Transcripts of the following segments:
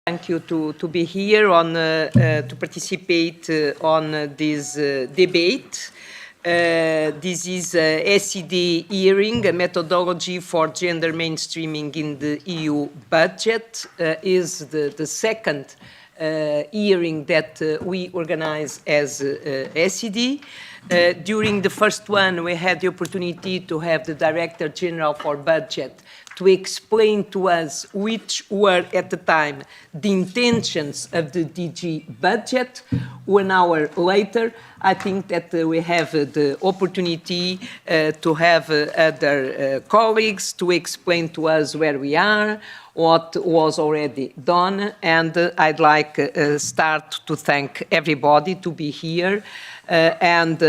Thank you to be here to participate on this debate. This is SED hearing, a methodology for gender mainstreaming in the EU budget. Is the second hearing that we organize as SED. During the first one, we had the opportunity to have the Director General for Budget to explain to us which were at the time the intentions of the DG budget. 1 hour later, I think that we have the opportunity to have other colleagues to explain to us where we are, what was already done, and I'd like start to thank everybody to be here. And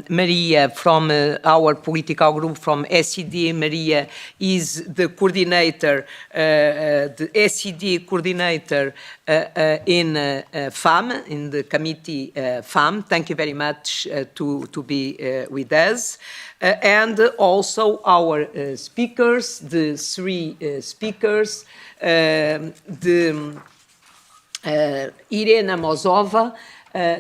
Maria from our political group from SED, Maria is the coordinator, the SED coordinator in FAM, in the committee FAM. Thank you very much to be with us. And also our speakers, the three speakers, Irena Mozova.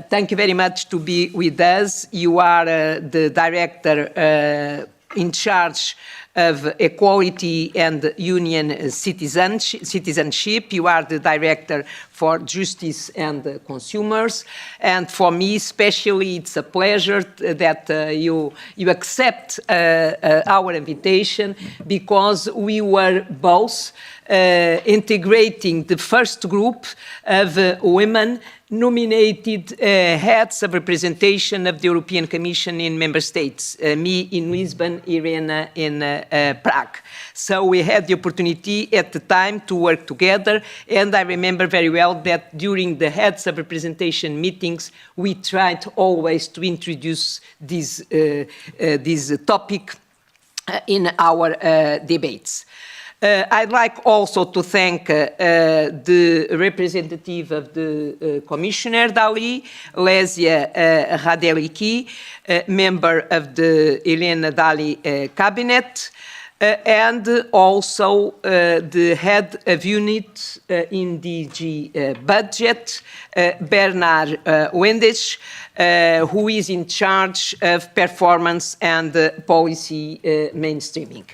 Thank you very much to be with us. You are the director in charge of Equality and Union Citizenship. You are the director for Justice and Consumers. And for me, especially, it's a pleasure that you accept our invitation, because we were both integrating the first group of women nominated heads of representation of the European Commission in member states, me in Lisbon, Irena in Prague. So we had the opportunity at the time to work together, and I remember very well that during the heads of representation meetings, we tried always to introduce this topic in our debates. I'd like also to thank the representative of the Commissioner Dalli, Lesia Radeliki, member of the Elena Dalli cabinet, and also the head of unit in DG budget, Bernard Wendisch, who is in charge of performance and policy mainstreaming.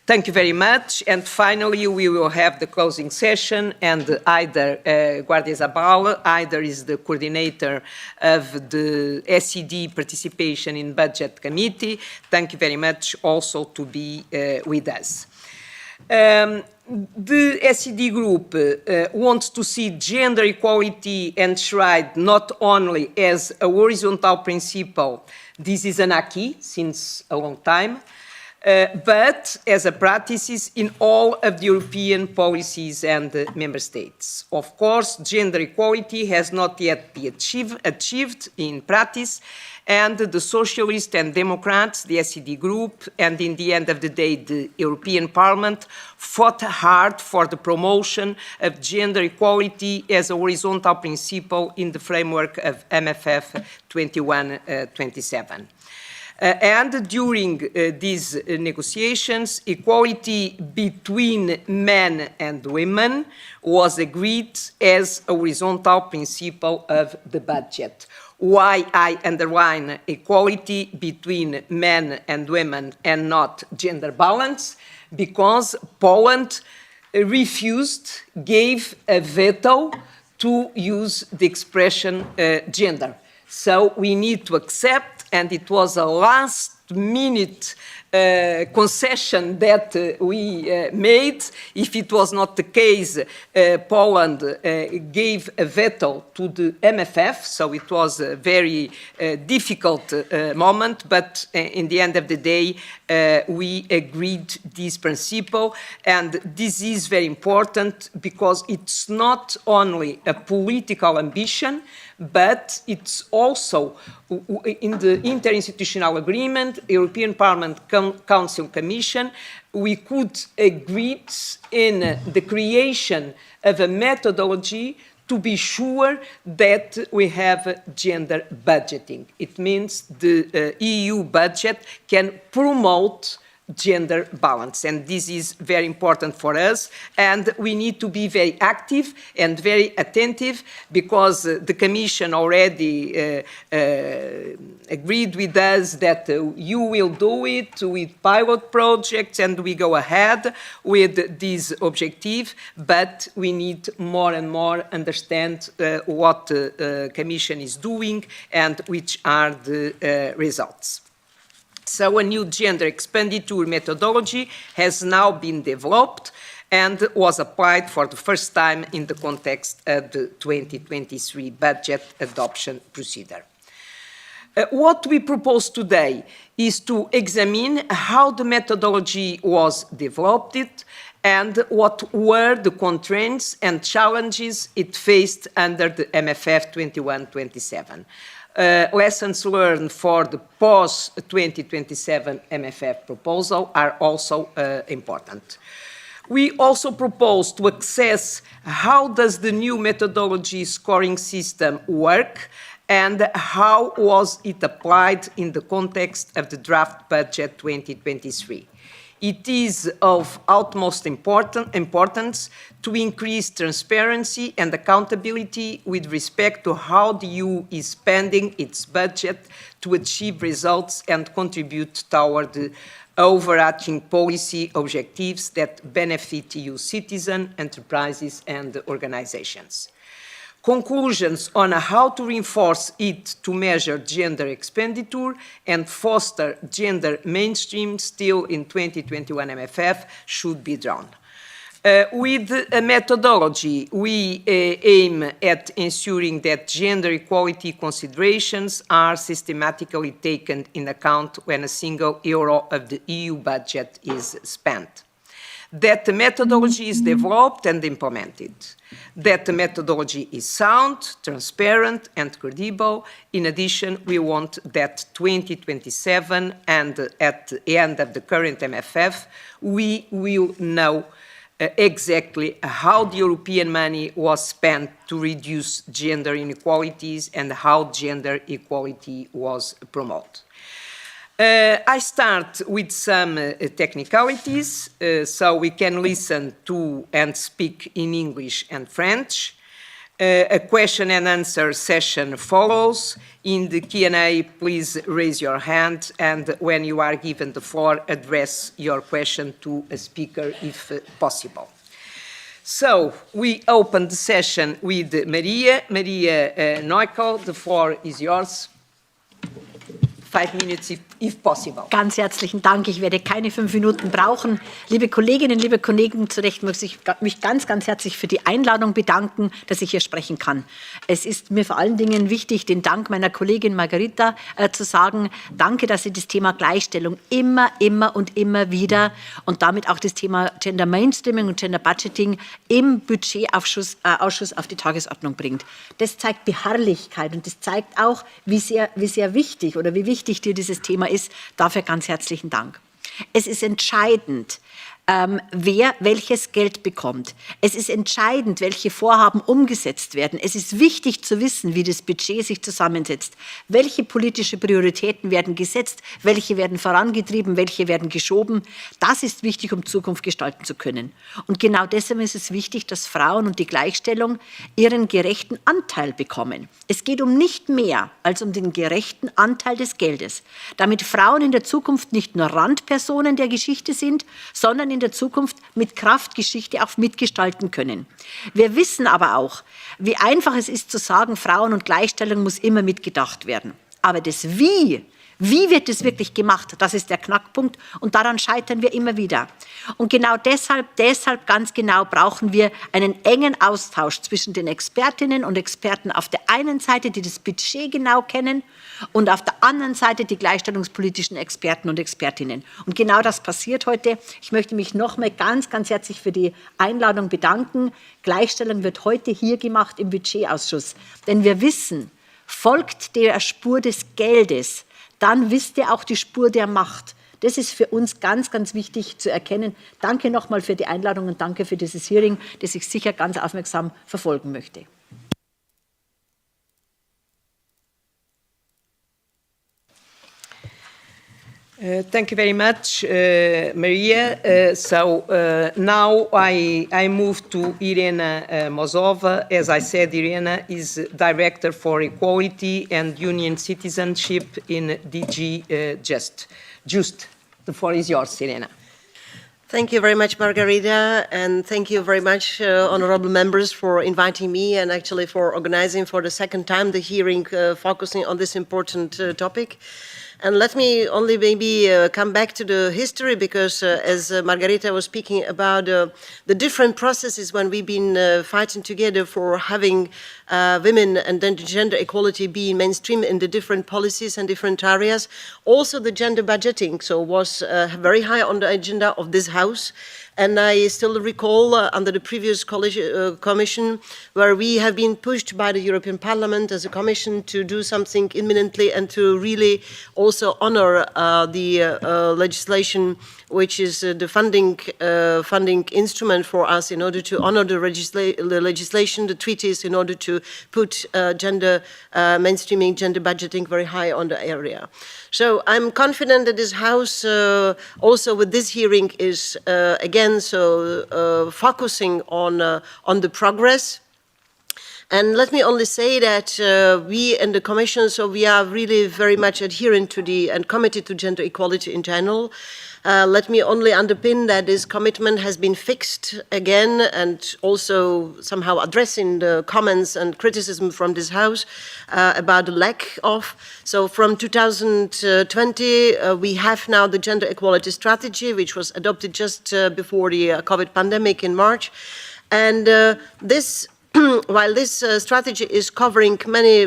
Thank you very much. And finally, we will have the closing session, and either Guardia Zabal, either is the coordinator of the SED participation in Budget Committee. Thank you very much also to be with us. The SED group wants to see gender equality enshrined not only as a horizontal principle, this is an acquis since a long time, but as a practice in all of the European policies and member states. Of course, gender equality has not yet been achieved in practice, and the Socialists and Democrats, the SED group, and in the end of the day, the European Parliament, fought hard for the promotion of gender equality as a horizontal principle in the framework of MFF 21-27. And during these negotiations, equality between men and women was agreed as a horizontal principle of the budget. Why I underline equality between men and women and not gender balance? Because Poland refused, gave a veto to use the expression gender. So we need to accept, and it was a last-minute concession that we made. If it was not the case, Poland gave a veto to the MFF, so it was a very difficult moment, but in the end of the day, we agreed this principle, and this is very important because it's not only a political ambition, but it's also in the interinstitutional agreement, European Parliament, Council, Commission, we could agree in the creation of a methodology to be sure that we have gender budgeting. It means the EU budget can promote gender balance. And this is very important for us. And we need to be very active and very attentive, because the Commission already agreed with us that you will do it with pilot projects, and we go ahead with this objective, but we need more and more understand what the Commission is doing and which are the results. So a new gender expenditure methodology has now been developed and was applied for the first time in the context of the 2023 budget adoption procedure. What we propose today is to examine how the methodology was developed and what were the constraints and challenges it faced under the MFF 21-27. Lessons learned for the post-2027 MFF proposal are also important. We also propose to assess how does the new methodology scoring system work and how was it applied in the context of the draft budget 2023. It is of utmost importance to increase transparency and accountability with respect to how the EU is spending its budget to achieve results and contribute toward the overarching policy objectives that benefit EU citizens, enterprises, and organizations. Conclusions on how to reinforce it to measure gender expenditure and foster gender mainstream still in 2021 MFF should be drawn. With a methodology, we aim at ensuring that gender equality considerations are systematically taken in account when a single euro of the EU budget is spent. That the methodology is developed and implemented, that the methodology is sound, transparent, and credible. In addition, we want that 2027 and at the end of the current MFF, we will know exactly how the European money was spent to reduce gender inequalities and how gender equality was promoted. I start with some technicalities, so we can listen to and speak in English and French. A question and answer session follows. In the Q&A, please raise your hand, and when you are given the floor, address your question to a speaker if possible. So, we open the session with Maria. Maria Neukel, the floor is yours. 5 minutes if possible. Ganz herzlichen Dank. Ich werde keine 5 Minuten brauchen. Liebe Kolleginnen, liebe Kollegen, zunächst muss ich mich ganz, ganz herzlich für die Einladung bedanken, dass ich hier sprechen kann. Es ist mir vor allen Dingen wichtig, den Dank meiner Kollegin Margarita zu sagen. Danke, dass sie das Thema Gleichstellung immer und immer wieder und damit auch das Thema Gender Mainstreaming und Gender Budgeting im Budgetausschuss auf die Tagesordnung bringt. Das zeigt Beharrlichkeit und das zeigt auch, wie sehr wichtig oder wie wichtig dir dieses Thema ist. Dafür ganz herzlichen Dank. Es ist entscheidend, wer welches Geld bekommt. Es ist entscheidend, welche Vorhaben umgesetzt werden. Es ist wichtig zu wissen, wie das Budget sich zusammensetzt. Welche politische Prioritäten werden gesetzt, welche werden vorangetrieben, welche werden geschoben. Das ist wichtig, um Zukunft gestalten zu können. Und genau deshalb ist es wichtig, dass Frauen und die Gleichstellung ihren gerechten Anteil bekommen. Es geht um nicht mehr als um den gerechten Anteil des Geldes, damit Frauen in der Zukunft nicht nur Randpersonen der Geschichte sind, sondern in der Zukunft mit Kraft Geschichte auch mitgestalten können. Wir wissen aber auch, wie einfach es ist zu sagen, Frauen- und Gleichstellung muss immer mitgedacht werden. Aber das Wie wird es wirklich gemacht? Das ist der Knackpunkt und daran scheitern wir immer wieder. Und genau deshalb ganz genau brauchen wir einen engen Austausch zwischen den Expertinnen und Experten auf der einen Seite, die das Budget genau kennen, und auf der anderen Seite die gleichstellungspolitischen Experten und Expertinnen. Und genau das passiert heute. Ich möchte mich nochmal ganz, ganz herzlich für die Einladung bedanken. Gleichstellung wird heute hier gemacht im Budgetausschuss. Denn wir wissen, folgt der Spur des Geldes, dann wisst ihr auch die Spur der Macht. Das ist für uns ganz, ganz wichtig zu erkennen. Danke nochmal für die Einladung und danke für dieses Hearing, das ich sicher ganz aufmerksam verfolgen möchte. Thank you very much, Maria. Now I move to Irena Mozova. As I said, Irena is Director for Equality and Union Citizenship in DG Just. The floor is yours, Irena. Thank you very much, Margarita, and thank you very much, honorable members, for inviting me and actually for organizing for the second time the hearing focusing on this important topic. And let me only maybe come back to the history, because as Margarita was speaking about the different processes when we've been fighting together for having women and then gender equality being mainstream in the different policies and different areas. Also the gender budgeting was very high on the agenda of this House. And I still recall under the previous commission, where we have been pushed by the European Parliament as a commission to do something imminently and to really also honor the legislation, which is the funding instrument for us in order to honor the legislation, the treaties, in order to put gender mainstreaming, gender budgeting very high on the area. So I'm confident that this House, also with this hearing, is again focusing on the progress. And let me only say that we in the Commission, we are really very much adherent to and committed to gender equality in general. Let me only underpin that this commitment has been fixed again, and also somehow addressing the comments and criticism from this House about the lack of. So from 2020, we have now the gender equality strategy, which was adopted just before the COVID pandemic in March. And while this strategy is covering many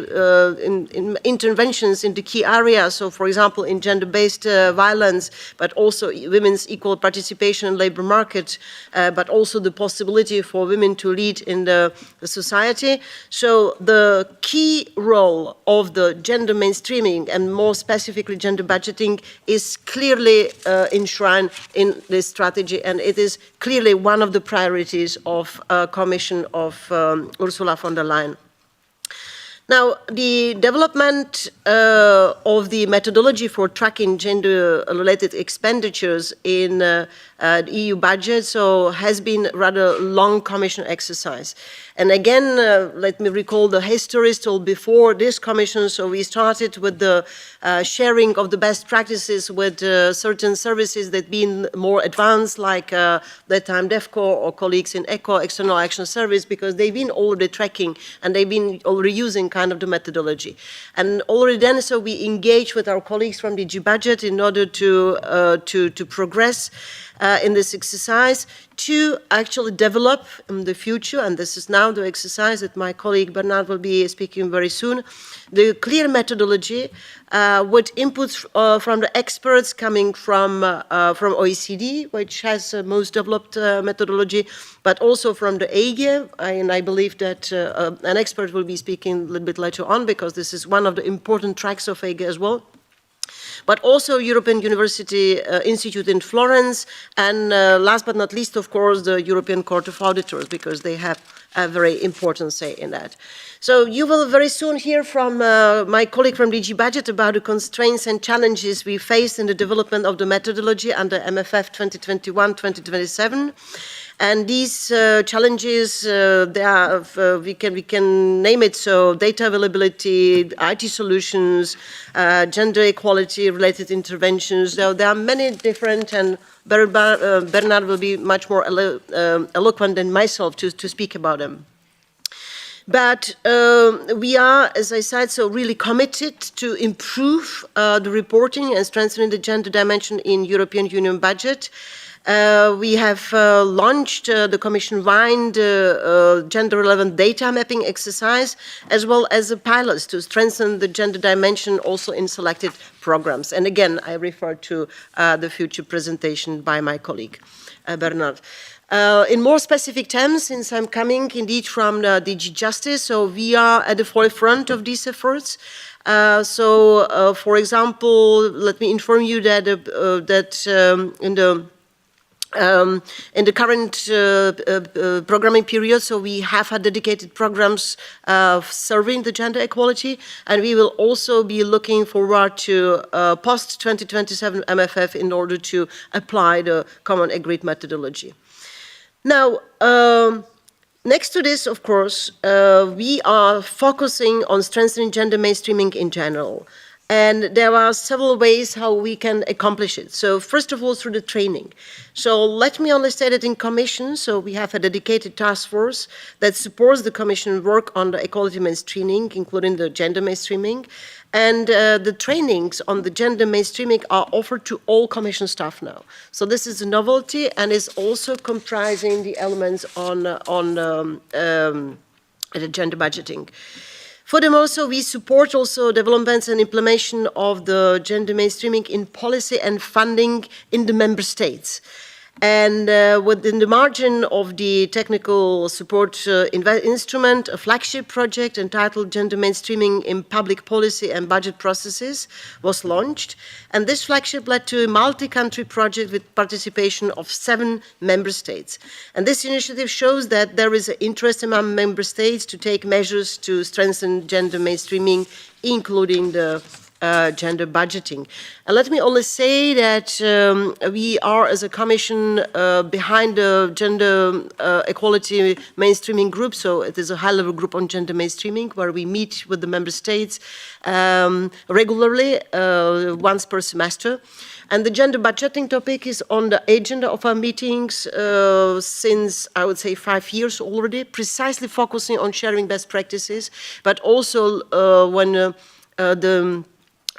interventions in the key areas, so for example in gender-based violence, but also women's equal participation in labor market, but also the possibility for women to lead in the society. So the key role of the gender mainstreaming, and more specifically gender budgeting, is clearly enshrined in this strategy, and it is clearly one of the priorities of Commission of Ursula von der Leyen. Now, the development of the methodology for tracking gender-related expenditures in the EU budget has been rather long Commission exercise. And again, let me recall the history still before this Commission. So we started with the sharing of the best practices with certain services that been more advanced, like that time DEFCO or colleagues in ECHO, External Action Service, because they've been already tracking and they've been already using kind of the methodology. And already then, we engaged with our colleagues from DG Budget in order to progress in this exercise, to actually develop in the future, and this is now the exercise that my colleague Bernard will be speaking very soon, the clear methodology with inputs from the experts coming from OECD, which has the most developed methodology, but also from the AGE, and I believe that an expert will be speaking a little bit later on, because this is one of the important tracks of AGE as well. But also European University Institute in Florence, and last but not least, of course, the European Court of Auditors, because they have a very important say in that. So you will very soon hear from my colleague from DG Budget about the constraints and challenges we face in the development of the methodology under MFF 2021-2027. And these challenges, we can name it, so data availability, IT solutions, gender equality related interventions. There are many different, and Bernard will be much more eloquent than myself to speak about them. But we are, as I said, really committed to improve the reporting and strengthening the gender dimension in European Union budget. We have launched the Commission-wide gender-relevant data mapping exercise, as well as a pilot to strengthen the gender dimension also in selected programs. And again, I refer to the future presentation by my colleague, Bernard. In more specific terms, since I'm coming indeed from the DG Justice, so we are at the forefront of these efforts. For example, let me inform you that in the in the current programming period, so we have had dedicated programs serving the gender equality, and we will also be looking forward to post-2027 MFF in order to apply the common agreed methodology. Now, next to this, of course, we are focusing on strengthening gender mainstreaming in general. And there are several ways how we can accomplish it. So first of all, through the training. So let me only say that in Commission, so we have a dedicated task force that supports the Commission work on the equality mainstreaming, including the gender mainstreaming. And the trainings on the gender mainstreaming are offered to all Commission staff now. So this is a novelty and is also comprising the elements on the gender budgeting. Furthermore, so we support also developments and implementation of the gender mainstreaming in policy and funding in the member states. And within the margin of the technical support instrument, a flagship project entitled Gender Mainstreaming in Public Policy and Budget Processes was launched. And this flagship led to a multi-country project with participation of 7 member states. And this initiative shows that there is an interest among member states to take measures to strengthen gender mainstreaming, including the gender budgeting. And let me only say that we are, as a Commission, behind the gender equality mainstreaming group. So it is a high-level group on gender mainstreaming where we meet with the member states regularly, once per semester. And the gender budgeting topic is on the agenda of our meetings since, I would say, 5 years already, precisely focusing on sharing best practices, but also when the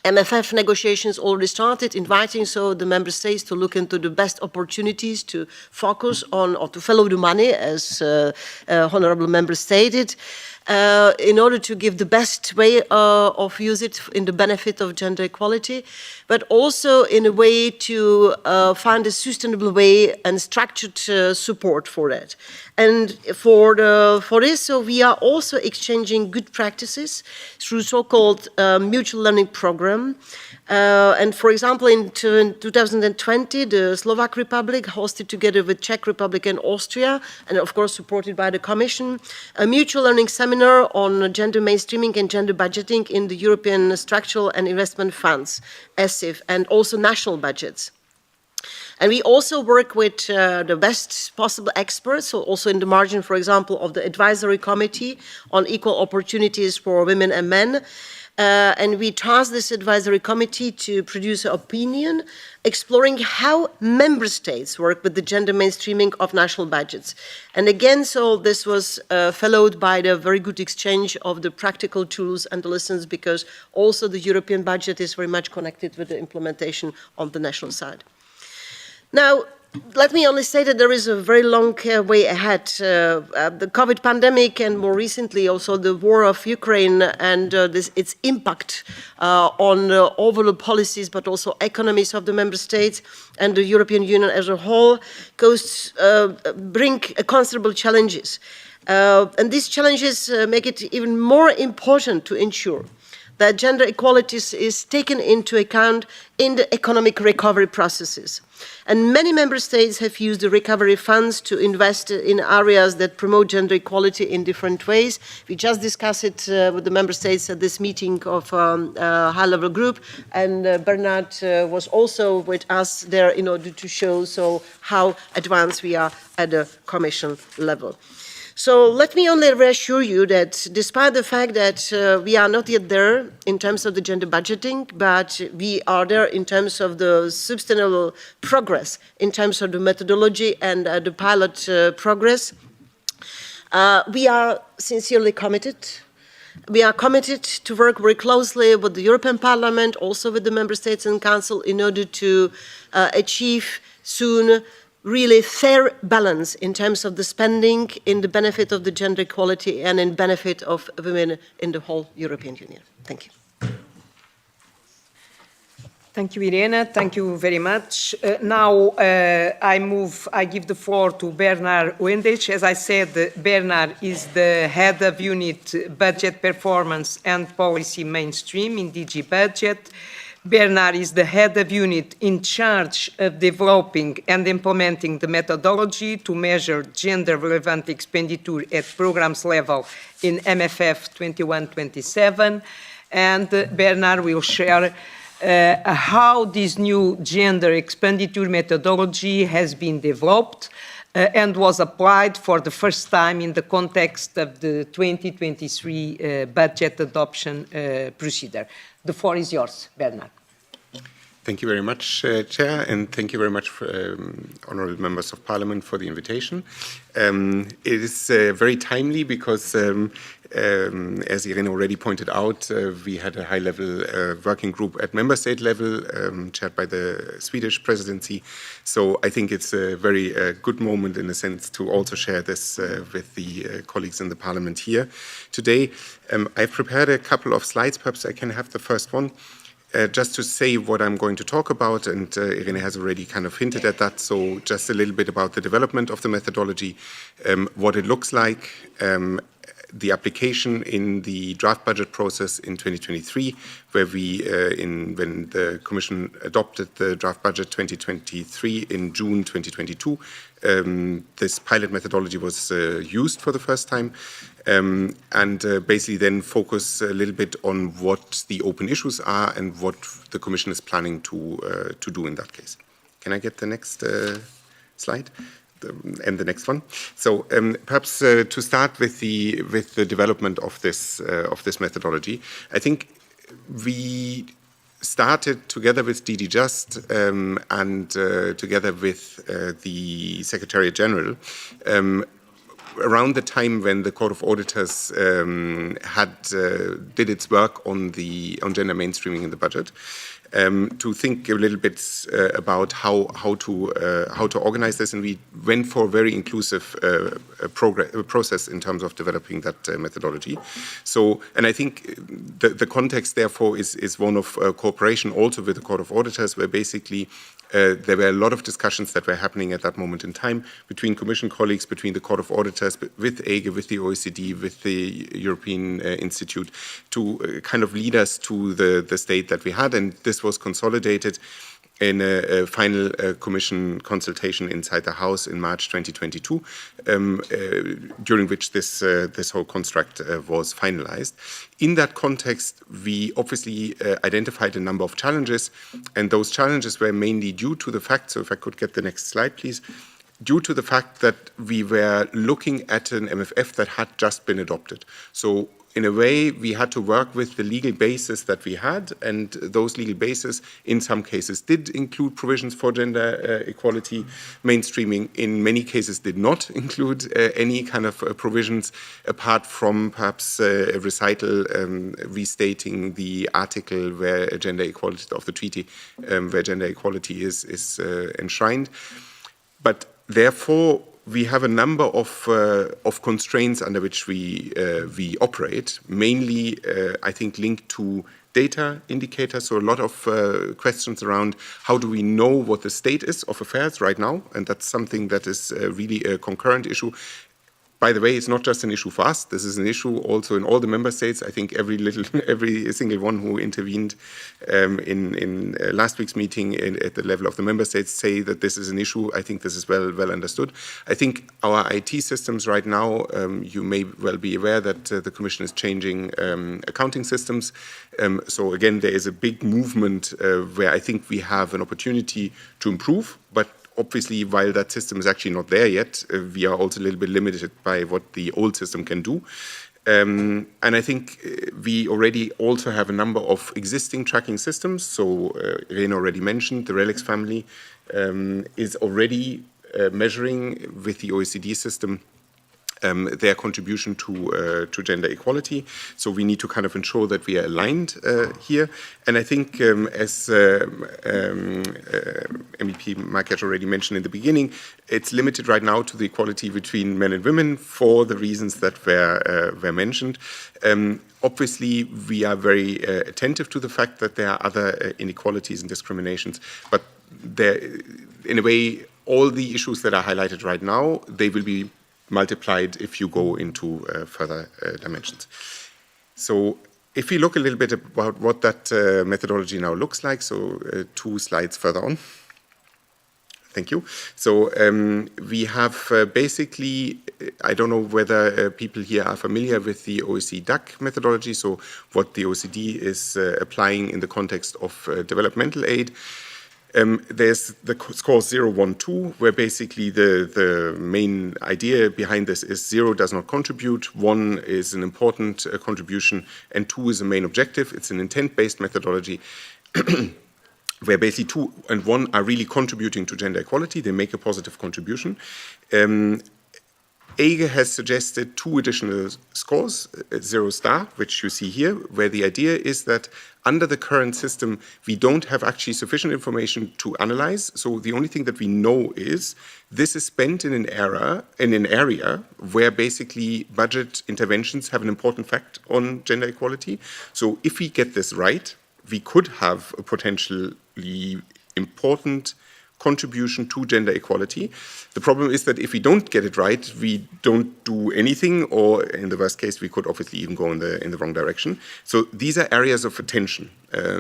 MFF negotiations already started, inviting so the member states to look into the best opportunities to focus on or to follow the money, as honorable member stated, in order to give the best way of use it in the benefit of gender equality, but also in a way to find a sustainable way and structured support for that. And for this, so we are also exchanging good practices through so-called mutual learning program. And for example, in 2020, the Slovak Republic hosted together with Czech Republic and Austria, and of course supported by the Commission, a mutual learning seminar on gender mainstreaming and gender budgeting in the European Structural and Investment Funds, ESIF, and also national budgets. And we also work with the best possible experts, so also in the margin, for example, of the advisory committee on equal opportunities for women and men. And we tasked this advisory committee to produce an opinion exploring how member states work with the gender mainstreaming of national budgets. And again, so this was followed by the very good exchange of the practical tools and the lessons, because also the European budget is very much connected with the implementation on the national side. Now, let me only say that there is a very long way ahead. The COVID pandemic and more recently also the war of Ukraine and its impact on overall policies but also economies of the member states and the European Union as a whole bring considerable challenges. And these challenges make it even more important to ensure that gender equality is taken into account in the economic recovery processes. And many member states have used the recovery funds to invest in areas that promote gender equality in different ways. We just discussed it with the member states at this meeting of a high-level group, and Bernard was also with us there in order to show how advanced we are at the Commission level. So let me only reassure you that despite the fact that we are not yet there in terms of the gender budgeting, but we are there in terms of the sustainable progress, in terms of the methodology and the pilot progress, we are sincerely committed. We are committed to work very closely with the European Parliament, also with the Member States and Council, in order to achieve soon really fair balance in terms of the spending in the benefit of the gender equality and in benefit of women in the whole European Union. Thank you. Thank you, Irene. Thank you very much. Now I give the floor to Bernard Wendisch. As I said, Bernard is the head of unit Budget Performance and Policy Mainstream in DG Budget. Bernard is the head of unit in charge of developing and implementing the methodology to measure gender-relevant expenditure at programs level in MFF 21-27. And Bernard will share how this new gender expenditure methodology has been developed and was applied for the first time in the context of the 2023 budget adoption procedure. The floor is yours, Bernard. Thank you very much, Chair, and thank you very much, honourable members of Parliament, for the invitation. It is very timely because, as Irene already pointed out, we had a high-level working group at member state level, chaired by the Swedish presidency. So I think it's a very good moment, in a sense, to also share this with the colleagues in the Parliament here today. I've prepared a couple of slides. Perhaps I can have the first one. Just to say what I'm going to talk about, and Irene has already kind of hinted at that, so just a little bit about the development of the methodology, what it looks like, the application in the draft budget process in 2023, where we, when the Commission adopted the draft budget 2023 in June 2022, this pilot methodology was used for the first time, and basically then focus a little bit on what the open issues are and what the Commission is planning to do in that case. Can I get the next slide? And the next one. So perhaps to start with the development of this methodology, I think we started together with DG Just and together with the Secretariat General around the time when the Court of Auditors did its work on gender mainstreaming in the budget. To think a little bit about how to organize this, and we went for a very inclusive process in terms of developing that methodology. So, and I think the context, therefore, is one of cooperation also with the Court of Auditors, where basically there were a lot of discussions that were happening at that moment in time between Commission colleagues, between the Court of Auditors, with EGE, with the OECD, with the European Institute, to kind of lead us to the state that we had. And this was consolidated in a final Commission consultation inside the House in March 2022, during which this whole construct was finalized. In that context, we obviously identified a number of challenges, and those challenges were mainly due to the fact, so if I could get the next slide, please, due to the fact that we were looking at an MFF that had just been adopted. So in a way, we had to work with the legal basis that we had, and those legal bases, in some cases, did include provisions for gender equality. Mainstreaming, in many cases, did not include any kind of provisions, apart from perhaps a recital restating the article where gender equality of the treaty, where gender equality is enshrined. But therefore, we have a number of constraints under which we operate, mainly, I think, linked to data indicators. So a lot of questions around how do we know what the state is of affairs right now, and that's something that is really a concurrent issue. By the way, it's not just an issue for us. This is an issue also in all the member states. I think every single one who intervened in last week's meeting at the level of the member states say that this is an issue. I think this is well understood. I think our IT systems right now, you may well be aware that the Commission is changing accounting systems. So again, there is a big movement where I think we have an opportunity to improve, but obviously, while that system is actually not there yet, we are also a little bit limited by what the old system can do. And I think we already also have a number of existing tracking systems. So Irene already mentioned the RELEX family is already measuring with the OECD system their contribution to gender equality. So we need to kind of ensure that we are aligned here. And I think, as MEP Marquette already mentioned in the beginning, it's limited right now to the equality between men and women for the reasons that were mentioned. Obviously, we are very attentive to the fact that there are other inequalities and discriminations, but there, in a way, all the issues that are highlighted right now, they will be multiplied if you go into further dimensions. So if we look a little bit about what that methodology now looks like, so 2 slides further on. Thank you. So we have basically, I don't know whether people here are familiar with the OECD DAC methodology, so what the OECD is applying in the context of developmental aid. There's the score 0, 1, 2, where basically the main idea behind this is 0 does not contribute, 1 is an important contribution, and 2 is a main objective. It's an intent-based methodology. Where basically 2 and 1 are really contributing to gender equality. They make a positive contribution. EGE has suggested 2 additional scores, 0 star, which you see here, where the idea is that under the current system, we don't have actually sufficient information to analyze. So the only thing that we know is this is spent in an area where basically budget interventions have an important effect on gender equality. So if we get this right, we could have a potentially important contribution to gender equality. The problem is that if we don't get it right, we don't do anything, or in the worst case, we could obviously even go in the wrong direction. So these are areas of attention.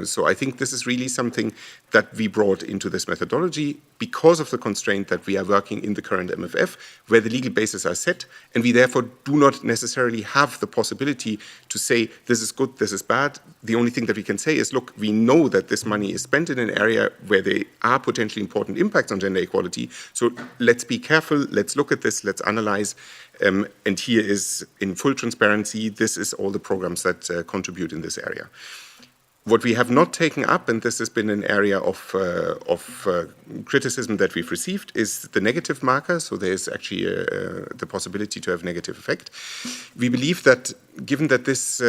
So I think this is really something that we brought into this methodology because of the constraint that we are working in the current MFF, where the legal bases are set, and we therefore do not necessarily have the possibility to say this is good, this is bad. The only thing that we can say is, look, we know that this money is spent in an area where there are potentially important impacts on gender equality, so let's be careful, let's look at this, let's analyze, and here is, in full transparency, this is all the programs that contribute in this area. What we have not taken up, and this has been an area of criticism that we've received, is the negative marker. So there is actually the possibility to have negative effect. We believe that, given that this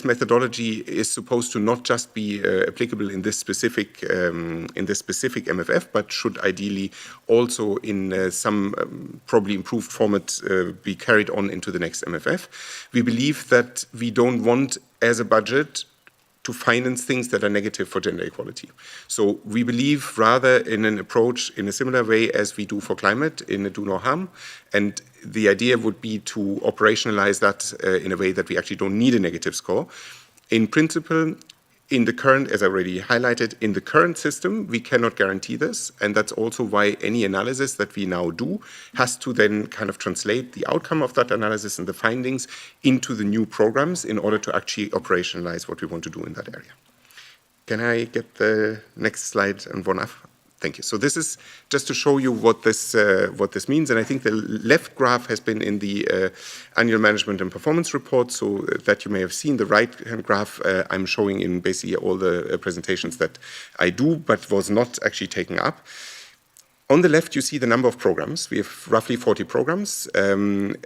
methodology is supposed to not just be applicable in this specific MFF, but should ideally also in some probably improved format be carried on into the next MFF. We believe that we don't want, as a budget, to finance things that are negative for gender equality. So we believe rather in an approach in a similar way as we do for climate, in a do no harm. And the idea would be to operationalize that in a way that we actually don't need a negative score. In principle, in the current, as I already highlighted, in the current system, we cannot guarantee this. And that's also why any analysis that we now do has to then kind of translate the outcome of that analysis and the findings into the new programs in order to actually operationalize what we want to do in that area. Can I get the next slide and one up? Thank you. So this is just to show you what this means, and I think the left graph has been in the annual management and performance report, so that you may have seen. The right-hand graph I'm showing in basically all the presentations that I do, but was not actually taken up. On the left, you see the number of programs. We have roughly 40 programs, and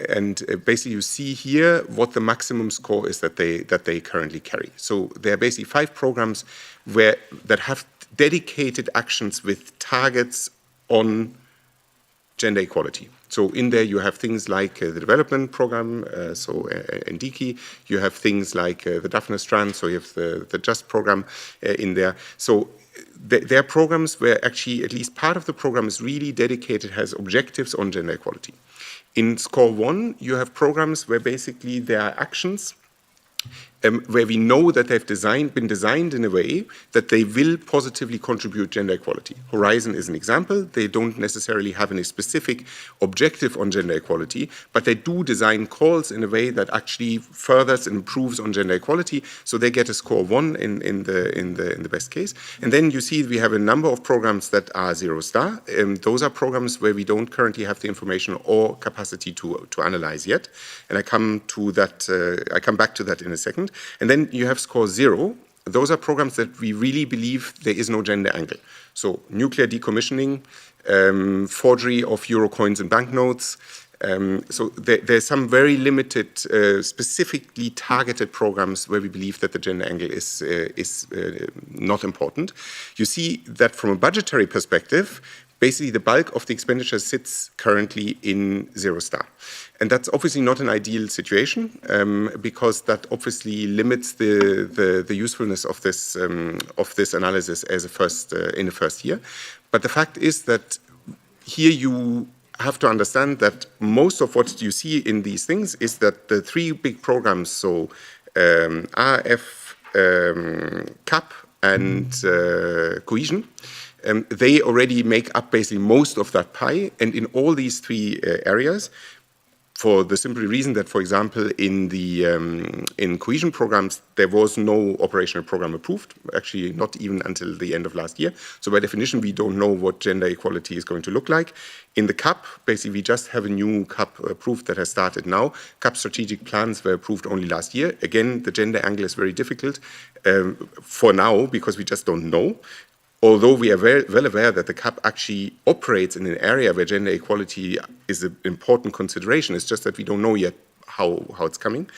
basically you see here what the maximum score is that they currently carry. So there are basically 5 programs that have dedicated actions with targets on gender equality. So in there you have things like the development program, so NDKI. You have things like the Daphne Strand, so you have the JUST program in there. So there are programs where actually at least part of the program is really dedicated, has objectives on gender equality. In score 1, you have programs where basically there are actions where we know that they've been designed in a way that they will positively contribute gender equality. Horizon is an example. They don't necessarily have any specific objective on gender equality, but they do design calls in a way that actually furthers and improves on gender equality. So they get a score 1 in the best case. And then you see we have a number of programs that are 0 star. Those are programs where we don't currently have the information or capacity to analyze yet. And I come back to that in a second. And then you have score 0. Those are programs that we really believe there is no gender angle. So nuclear decommissioning, forgery of euro coins and banknotes. So there's some very limited, specifically targeted programs where we believe that the gender angle is not important. You see that from a budgetary perspective, basically the bulk of the expenditure sits currently in 0 star. And that's obviously not an ideal situation because that obviously limits the usefulness of this analysis as in the first year. But the fact is that here you have to understand that most of what you see in these things is that the 3 big programs, so RF, CAP, and cohesion. They already make up basically most of that pie, and in all these three areas, for the simple reason that, for example, in cohesion programs, there was no operational program approved, actually not even until the end of last year. So by definition, we don't know what gender equality is going to look like. In the CAP, basically, we just have a new CAP approved that has started now. CAP strategic plans were approved only last year. Again, the gender angle is very difficult for now because we just don't know. Although we are very well aware that the CAP actually operates in an area where gender equality is an important consideration, it's just that we don't know yet how it's coming.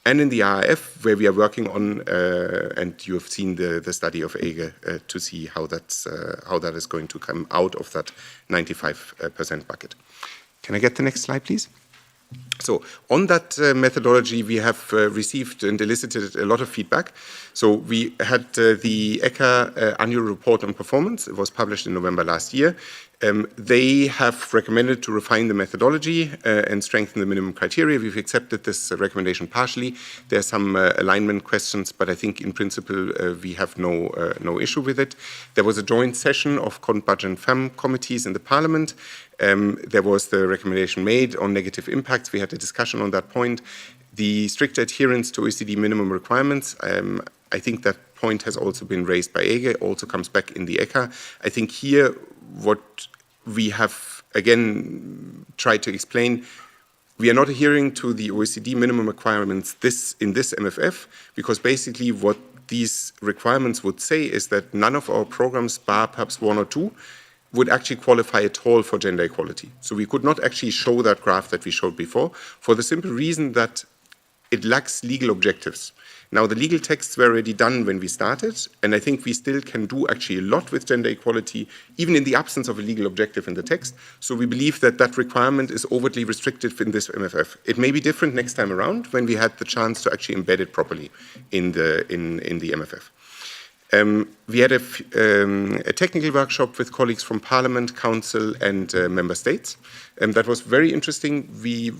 And in the RF, where we are working on, and you have seen the study of Ege to see how that is going to come out of that 95% bucket. Can I get the next slide, please? So on that methodology, we have received and elicited a lot of feedback. So we had the ECHA annual report on performance. It was published in November last year. They have recommended to refine the methodology and strengthen the minimum criteria. We've accepted this recommendation partially. There are some alignment questions, but I think in principle we have no issue with it. There was a joint session of Cont, Budget and FEM committees in the Parliament. There was the recommendation made on negative impacts. We had a discussion on that point. The strict adherence to OECD minimum requirements, I think that point has also been raised by Ege, also comes back in the ECHA. I think here what we have, again, tried to explain, we are not adhering to the OECD minimum requirements in this MFF, because basically what these requirements would say is that none of our programs, bar perhaps one or two, would actually qualify at all for gender equality. So we could not actually show that graph that we showed before, for the simple reason that it lacks legal objectives. Now, the legal texts were already done when we started, and I think we still can do actually a lot with gender equality, even in the absence of a legal objective in the text. So we believe that that requirement is overtly restricted in this MFF. It may be different next time around when we had the chance to actually embed it properly in the MFF. We had a technical workshop with colleagues from Parliament, Council, and member states. That was very interesting. We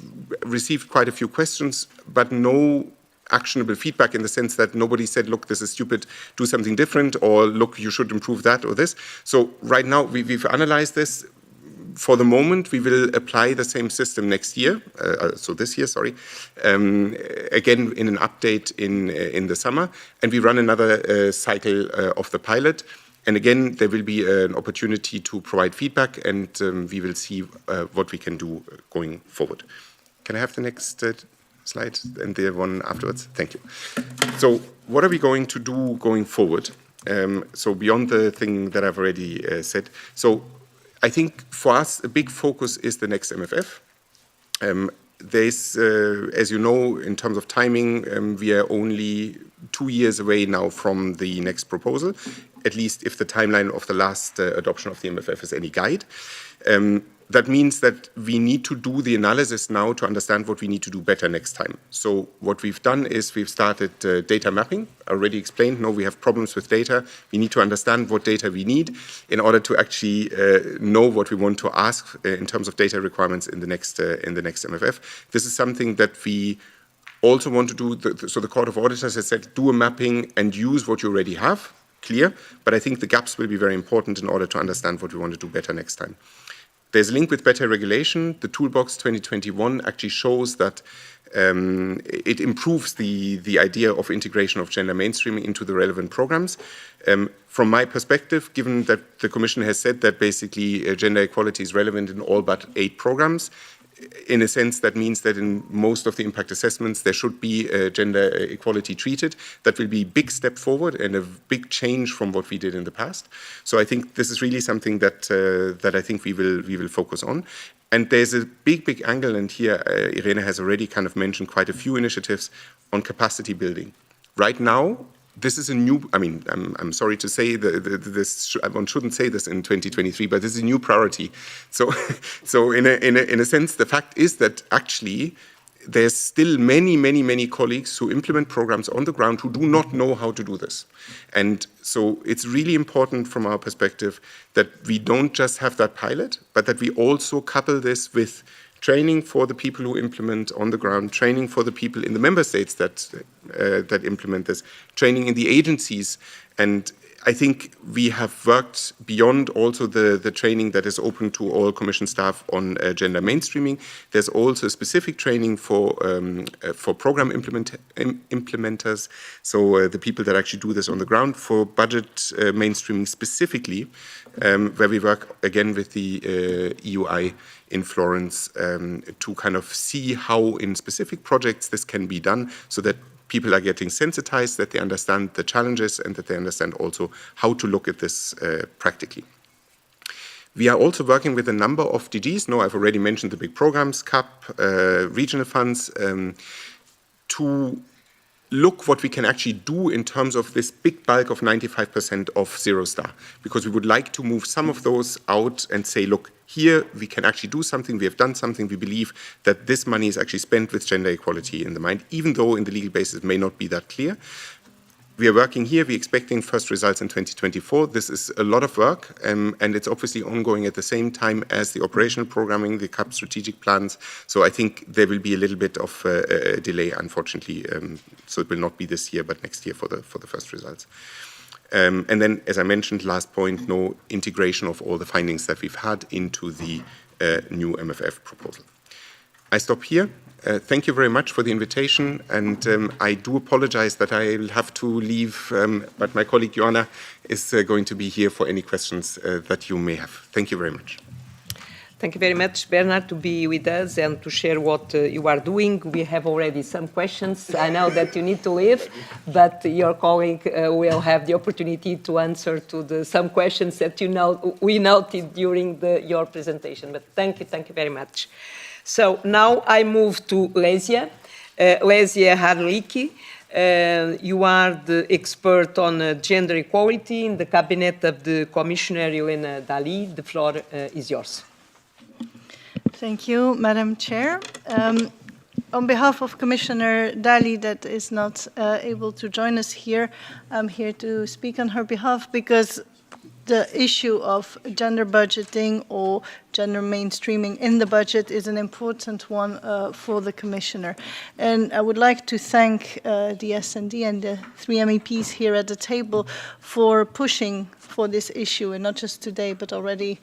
received quite a few questions, but no actionable feedback in the sense that nobody said, look, this is stupid, do something different, or look, you should improve that or this. So right now, we've analyzed this. For the moment, we will apply the same system next year, this year, sorry, again in an update in the summer, and we run another cycle of the pilot. And again, there will be an opportunity to provide feedback, and we will see what we can do going forward. Can I have the next slide and the one afterwards? Thank you. So what are we going to do going forward? So beyond the thing that I've already said. So I think for us, a big focus is the next MFF. There's, as you know, in terms of timing, we are only 2 years away now from the next proposal, at least if the timeline of the last adoption of the MFF is any guide. That means that we need to do the analysis now to understand what we need to do better next time. So what we've done is we've started data mapping. I already explained, no, we have problems with data. We need to understand what data we need in order to actually know what we want to ask in terms of data requirements in the next MFF. This is something that we also want to do. So the Court of Auditors has said, do a mapping and use what you already have, clear. But I think the gaps will be very important in order to understand what we want to do better next time. There's a link with better regulation. The Toolbox 2021 actually shows that it improves the idea of integration of gender mainstreaming into the relevant programs. From my perspective, given that the Commission has said that basically gender equality is relevant in all but 8 programs, in a sense, that means that in most of the impact assessments, there should be gender equality treated. That will be a big step forward and a big change from what we did in the past. So I think this is really something that I think we will focus on. And there's a big angle, and here Irene has already kind of mentioned quite a few initiatives on capacity building. Right now, this is a new, I mean, I'm sorry to say this, one shouldn't say this in 2023, but this is a new priority. So in a sense, the fact is that actually there's still many colleagues who implement programs on the ground who do not know how to do this. And so it's really important from our perspective that we don't just have that pilot, but that we also couple this with training for the people who implement on the ground, training for the people in the member states that implement this, training in the agencies. And I think we have worked beyond also the training that is open to all Commission staff on gender mainstreaming. There's also specific training for program implementers, so the people that actually do this on the ground, for budget mainstreaming specifically, where we work again with the EUI in Florence to kind of see how in specific projects this can be done, so that people are getting sensitized, that they understand the challenges, and that they understand also how to look at this practically. We are also working with a number of DGs. No, I've already mentioned the big programs, CAP, regional funds, to look what we can actually do in terms of this big bulk of 95% of zero star, because we would like to move some of those out and say, look, here we can actually do something, we have done something, we believe that this money is actually spent with gender equality in the mind, even though in the legal basis it may not be that clear. We are working here, we're expecting first results in 2024. This is a lot of work, and it's obviously ongoing at the same time as the operational programming, the CAP strategic plans. So I think there will be a little bit of a delay, unfortunately. So it will not be this year, but next year for the first results. And then, as I mentioned, last point, no integration of all the findings that we've had into the new MFF proposal. I stop here. Thank you very much for the invitation, and I do apologize that I will have to leave, but my colleague Joanna is going to be here for any questions that you may have. Thank you very much. Thank you very much, Bernard, to be with us and to share what you are doing. We have already some questions. I know that you need to leave, but your colleague will have the opportunity to answer to some questions that we noted during your presentation. But thank you very much. So now I move to Lesia. Lesia Harliki. You are the expert on gender equality in the cabinet of the Commissioner Helena Dalli. The floor is yours. Thank you, Madam Chair. On behalf of Commissioner Dalli, that is not able to join us here, I'm here to speak on her behalf because the issue of gender budgeting or gender mainstreaming in the budget is an important one for the Commissioner. And I would like to thank the S&D and the three MEPs here at the table for pushing for this issue, and not just today, but already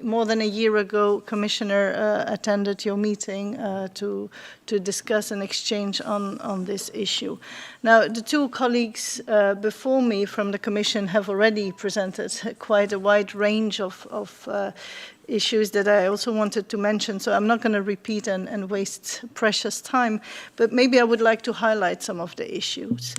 more than a year ago, Commissioner attended your meeting to discuss and exchange on this issue. Now, the two colleagues before me from the Commission have already presented quite a wide range of issues that I also wanted to mention, so I'm not going to repeat and waste precious time, but maybe I would like to highlight some of the issues.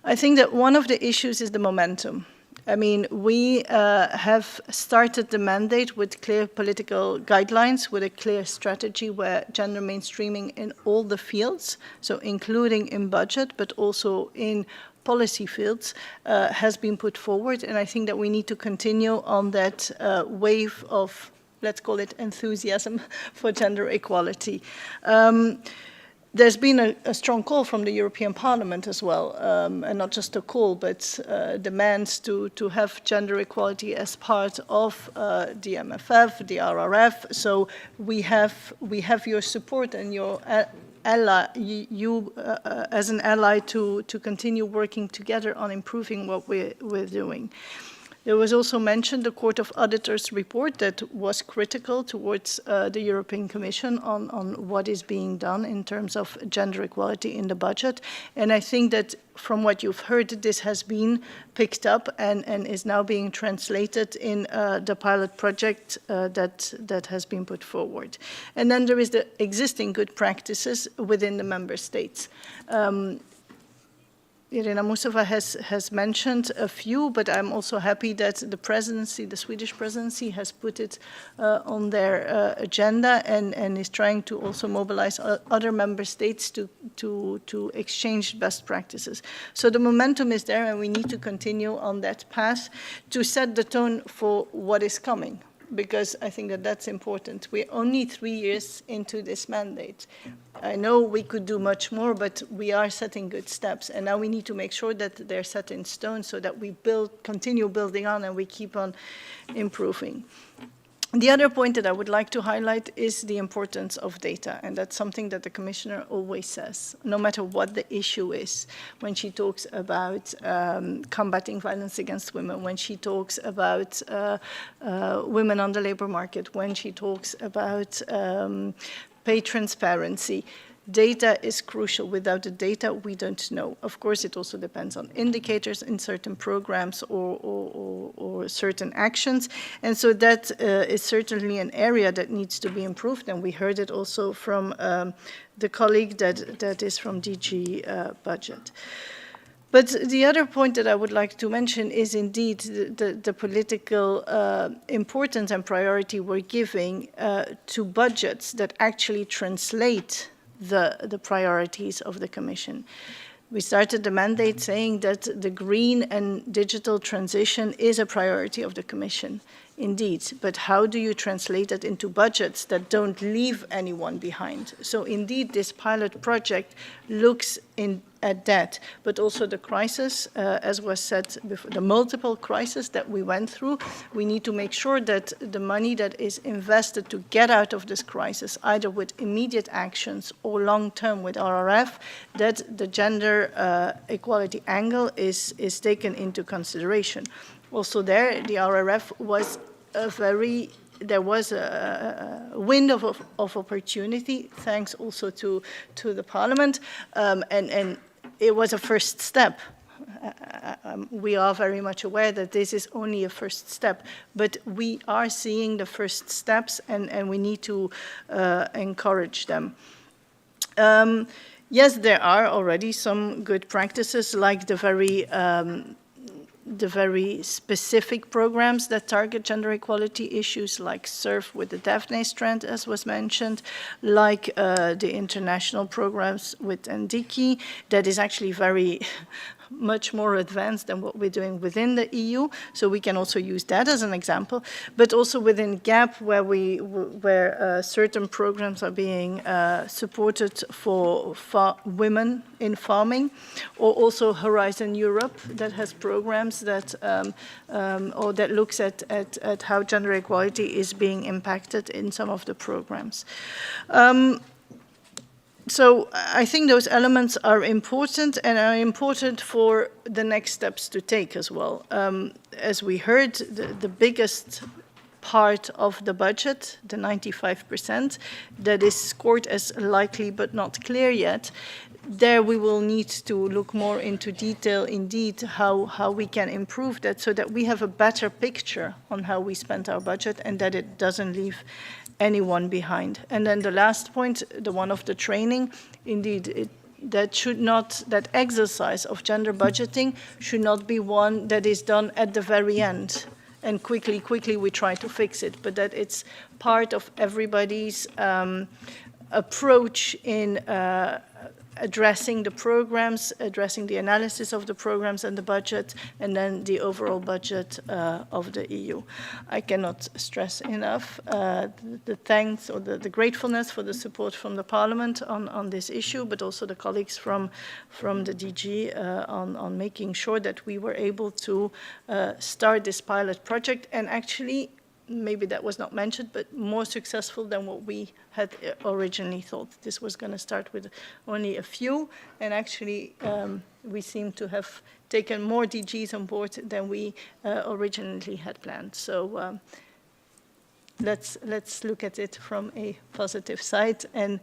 I think that one of the issues is the momentum. I mean, we have started the mandate with clear political guidelines, with a clear strategy where gender mainstreaming in all the fields, so including in budget, but also in policy fields, has been put forward. And I think that we need to continue on that wave of, let's call it, enthusiasm for gender equality. There's been a strong call from the European Parliament as well, and not just a call, but demands to have gender equality as part of the MFF, the RRF. So we have your support and your ally, you as an ally to continue working together on improving what we're doing. There was also mentioned the Court of Auditors report that was critical towards the European Commission on what is being done in terms of gender equality in the budget. And I think that from what you've heard, this has been picked up and is now being translated in the pilot project that has been put forward. And then there is the existing good practices within the member states. Irina Musova has mentioned a few, but I'm also happy that the presidency, the Swedish presidency, has put it on their agenda and is trying to also mobilize other member states to exchange best practices. So the momentum is there, and we need to continue on that path to set the tone for what is coming, because I think that that's important. We're only 3 years into this mandate. I know we could do much more, but we are setting good steps, and now we need to make sure that they're set in stone so that we continue building on and we keep on improving. The other point that I would like to highlight is the importance of data, and that's something that the Commissioner always says, no matter what the issue is, when she talks about combating violence against women, when she talks about women on the labor market, when she talks about pay transparency. Data is crucial. Without the data, we don't know. Of course, it also depends on indicators in certain programs or certain actions. And so that is certainly an area that needs to be improved. And we heard it also from the colleague that is from DG Budget. But the other point that I would like to mention is indeed the political importance and priority we're giving to budgets that actually translate the priorities of the Commission. We started the mandate saying that the green and digital transition is a priority of the Commission, indeed. But how do you translate it into budgets that don't leave anyone behind? So indeed, this pilot project looks at that, but also the crisis, as was said before, the multiple crises that we went through. We need to make sure that the money that is invested to get out of this crisis, either with immediate actions or long-term with RRF, that the gender equality angle is taken into consideration. Also there, the RRF was there was a window of opportunity, thanks also to the Parliament, and it was a first step. We are very much aware that this is only a first step, but we are seeing the first steps, and we need to encourage them. Yes, there are already some good practices, like the very specific programs that target gender equality issues, like SURF with the Daphne strand, as was mentioned, like the international programs with NDICI, that is actually very much more advanced than what we're doing within the EU. So we can also use that as an example, but also within GAP, where certain programs are being supported for women in farming, or also Horizon Europe, that has programs that or that looks at how gender equality is being impacted in some of the programs. So I think those elements are important, and are important for the next steps to take as well. As we heard, the biggest part of the budget, the 95%, that is scored as likely but not clear yet, there we will need to look more into detail, indeed, how we can improve that, so that we have a better picture on how we spend our budget, and that it doesn't leave anyone behind. And then the last point, the one of the training, indeed, that exercise of gender budgeting should not be one that is done at the very end and quickly we try to fix it, but that it's part of everybody's approach in addressing the programs, addressing the analysis of the programs and the budget, and then the overall budget of the EU. I cannot stress enough the thanks or the gratefulness for the support from the Parliament on this issue, but also the colleagues from the DG on making sure that we were able to start this pilot project, and actually, maybe that was not mentioned, but more successful than what we had originally thought. This was going to start with only a few, and actually we seem to have taken more DGs on board than we originally had planned. So let's look at it from a positive side, and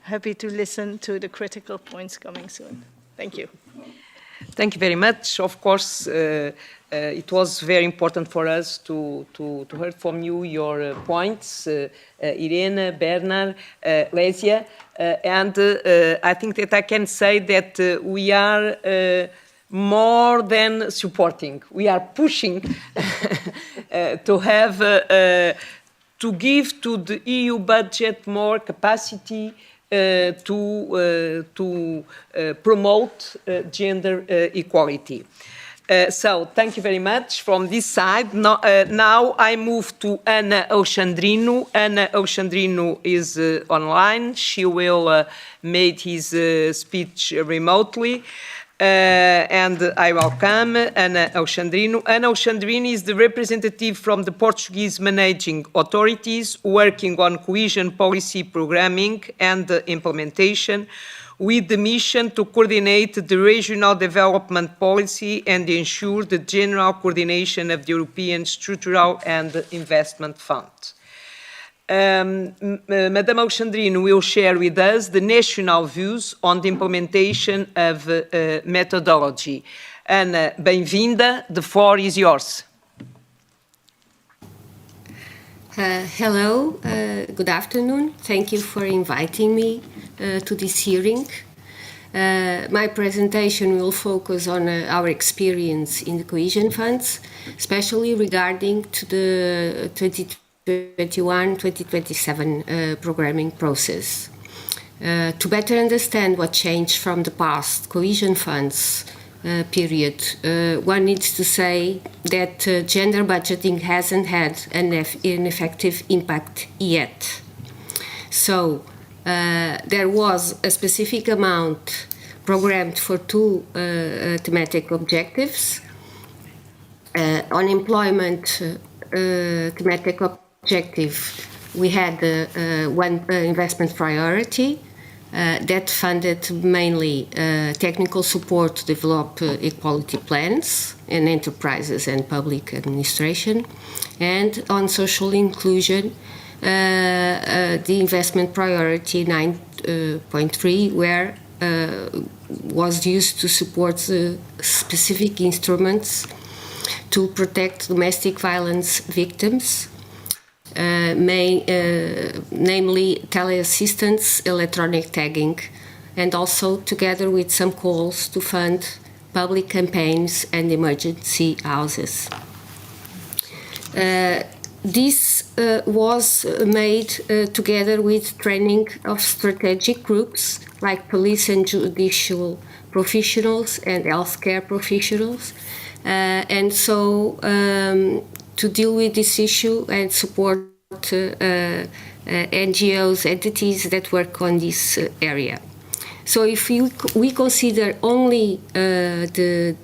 happy to listen to the critical points coming soon. Thank you. Thank you very much. Of course, it was very important for us to hear from you your points, Irene, Bernard, Lesia, and I think that I can say that we are more than supporting. We are pushing to have to give to the EU budget more capacity to promote gender equality. So thank you very much from this side. Now I move to Ana Alexandrino. Ana Alexandrino is online. She will make his speech remotely. and I welcome Ana Alexandrino. Ana Alexandrino is the representative from the Portuguese managing authorities working on cohesion policy programming and implementation, with the mission to coordinate the regional development policy and ensure the general coordination of the European Structural and Investment Fund. Madame Alexandrino will share with us the national views on the implementation of methodology. Ana, bem-vinda. The floor is yours. Hello, good afternoon. Thank you for inviting me to this hearing. My presentation will focus on our experience in the cohesion funds, especially regarding to the 2021-2027 programming process. To better understand what changed from the past cohesion funds period, one needs to say that gender budgeting hasn't had an effective impact yet. So there was a specific amount programmed for two thematic objectives. Unemployment thematic objective, we had one investment priority that funded mainly technical support to develop equality plans in enterprises and public administration. And on social inclusion, the investment priority 9.3 was used to support specific instruments to protect domestic violence victims, namely teleassistance, electronic tagging, and also together with some calls to fund public campaigns and emergency houses. This was made together with training of strategic groups like police and judicial professionals and healthcare professionals. And so to deal with this issue and support NGOs, entities that work on this area. So if we consider only the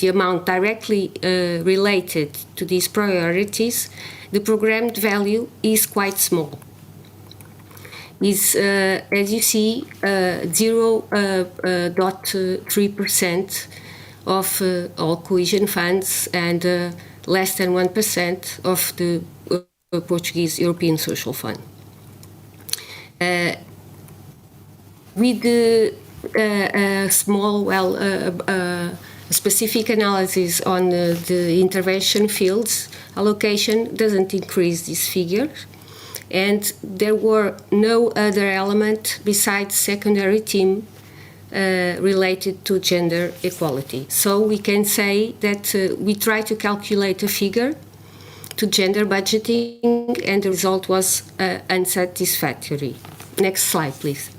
amount directly related to these priorities, the programmed value is quite small. Is, as you see, 0.3% of all cohesion funds and less than 1% of the Portuguese European Social Fund. With the small, specific analysis on the intervention fields, allocation doesn't increase this figure, and there were no other element besides secondary team related to gender equality. So we can say that we try to calculate a figure to gender budgeting, and the result was unsatisfactory. Next slide, please.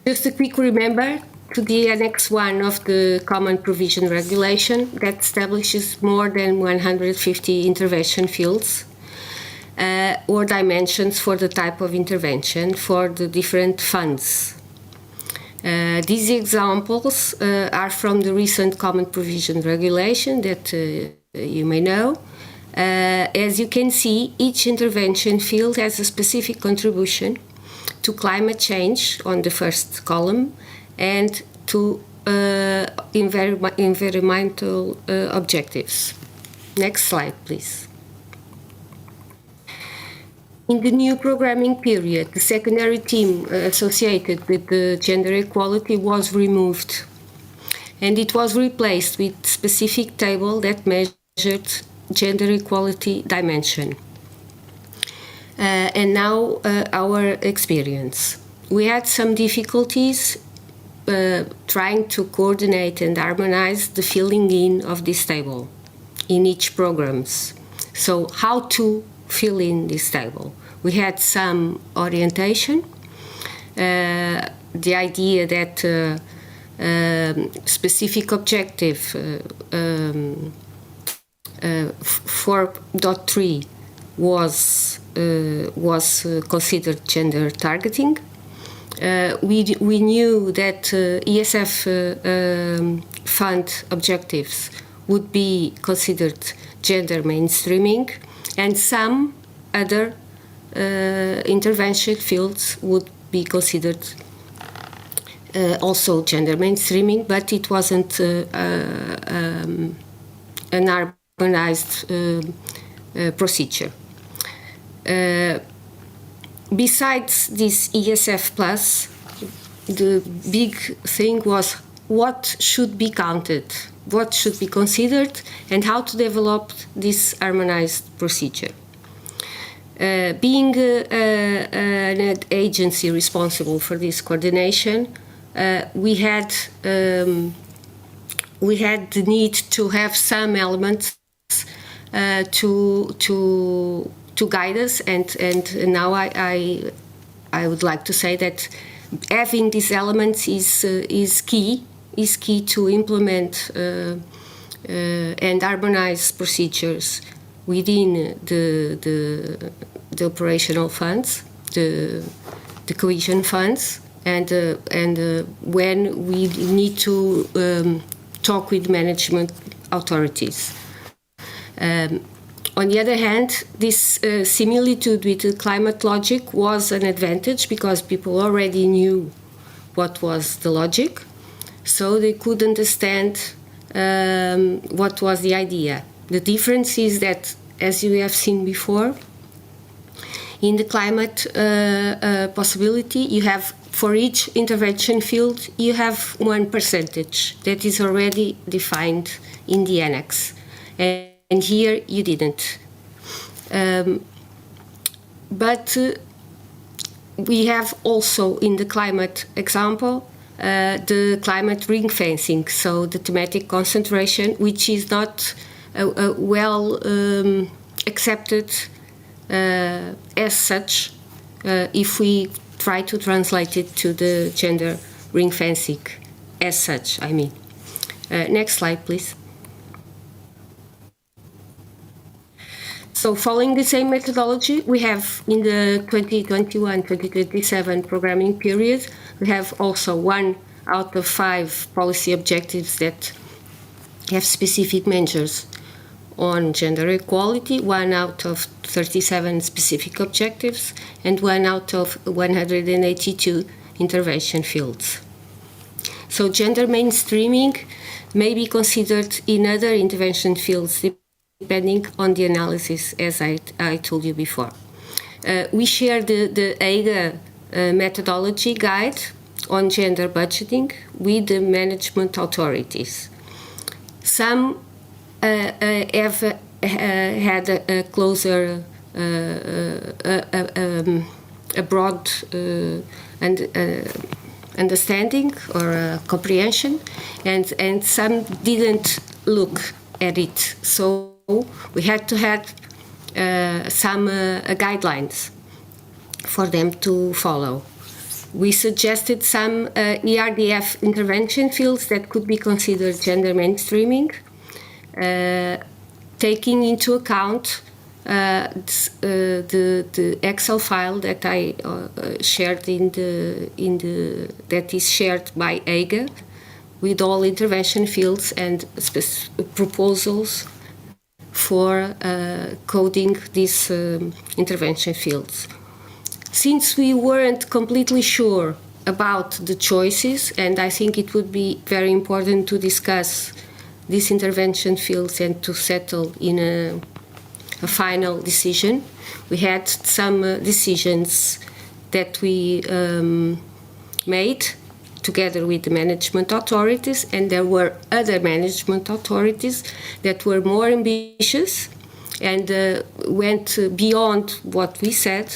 Just a quick remember to the Annex 1 of the Common Provision Regulation that establishes more than 150 intervention fields or dimensions for the type of intervention for the different funds. These examples are from the recent Common Provision Regulation that you may know. As you can see, each intervention field has a specific contribution to climate change on the first column and to environmental objectives. Next slide, please. In the new programming period, the secondary theme associated with the gender equality was removed, and it was replaced with a specific table that measured gender equality dimension. And now our experience. We had some difficulties trying to coordinate and harmonize the filling in of this table in each programs. So how to fill in this table? We had some orientation, the idea that specific objective 4.3 was considered gender targeting, we knew that ESF fund objectives would be considered gender mainstreaming, and some other intervention fields would be considered also gender mainstreaming, but it wasn't an harmonized procedure. Besides this ESF Plus, the big thing was what should be counted, what should be considered, and how to develop this harmonized procedure. Being an agency responsible for this coordination, we had the need to have some elements to guide us, and now I would like to say that having these elements is key to implement and harmonize procedures within the operational funds, the cohesion funds, and when we need to talk with management authorities. On the other hand, this similitude with the climate logic was an advantage because people already knew what was the logic, so they could understand what was the idea. The difference is that, as you have seen before, in the climate possibility, you have, for each intervention field, you have 1% that is already defined in the annex. And here you didn't. But we have also in the climate example the climate ring fencing, so the thematic concentration, which is not well accepted as such if we try to translate it to the gender ring fencing as such, I mean. Next slide, please. So following the same methodology, we have in the 2021-2027 programming period, we have also 1 out of 5 policy objectives that have specific measures on gender equality, 1 out of 37 specific objectives, and 1 out of 182 intervention fields. So gender mainstreaming may be considered in other intervention fields depending on the analysis, as I told you before. We share the EIGA methodology guide on gender budgeting with the management authorities. Some have had a closer, a broad understanding or comprehension, and some didn't look at it. So we had to have some guidelines for them to follow. We suggested some ERDF intervention fields that could be considered gender mainstreaming, taking into account the Excel file that I shared that is shared by EIGA with all intervention fields and proposals for coding these intervention fields. Since we weren't completely sure about the choices, and I think it would be very important to discuss these intervention fields and to settle in a final decision, we had some decisions that we made together with the management authorities, and there were other management authorities that were more ambitious and went beyond what we said,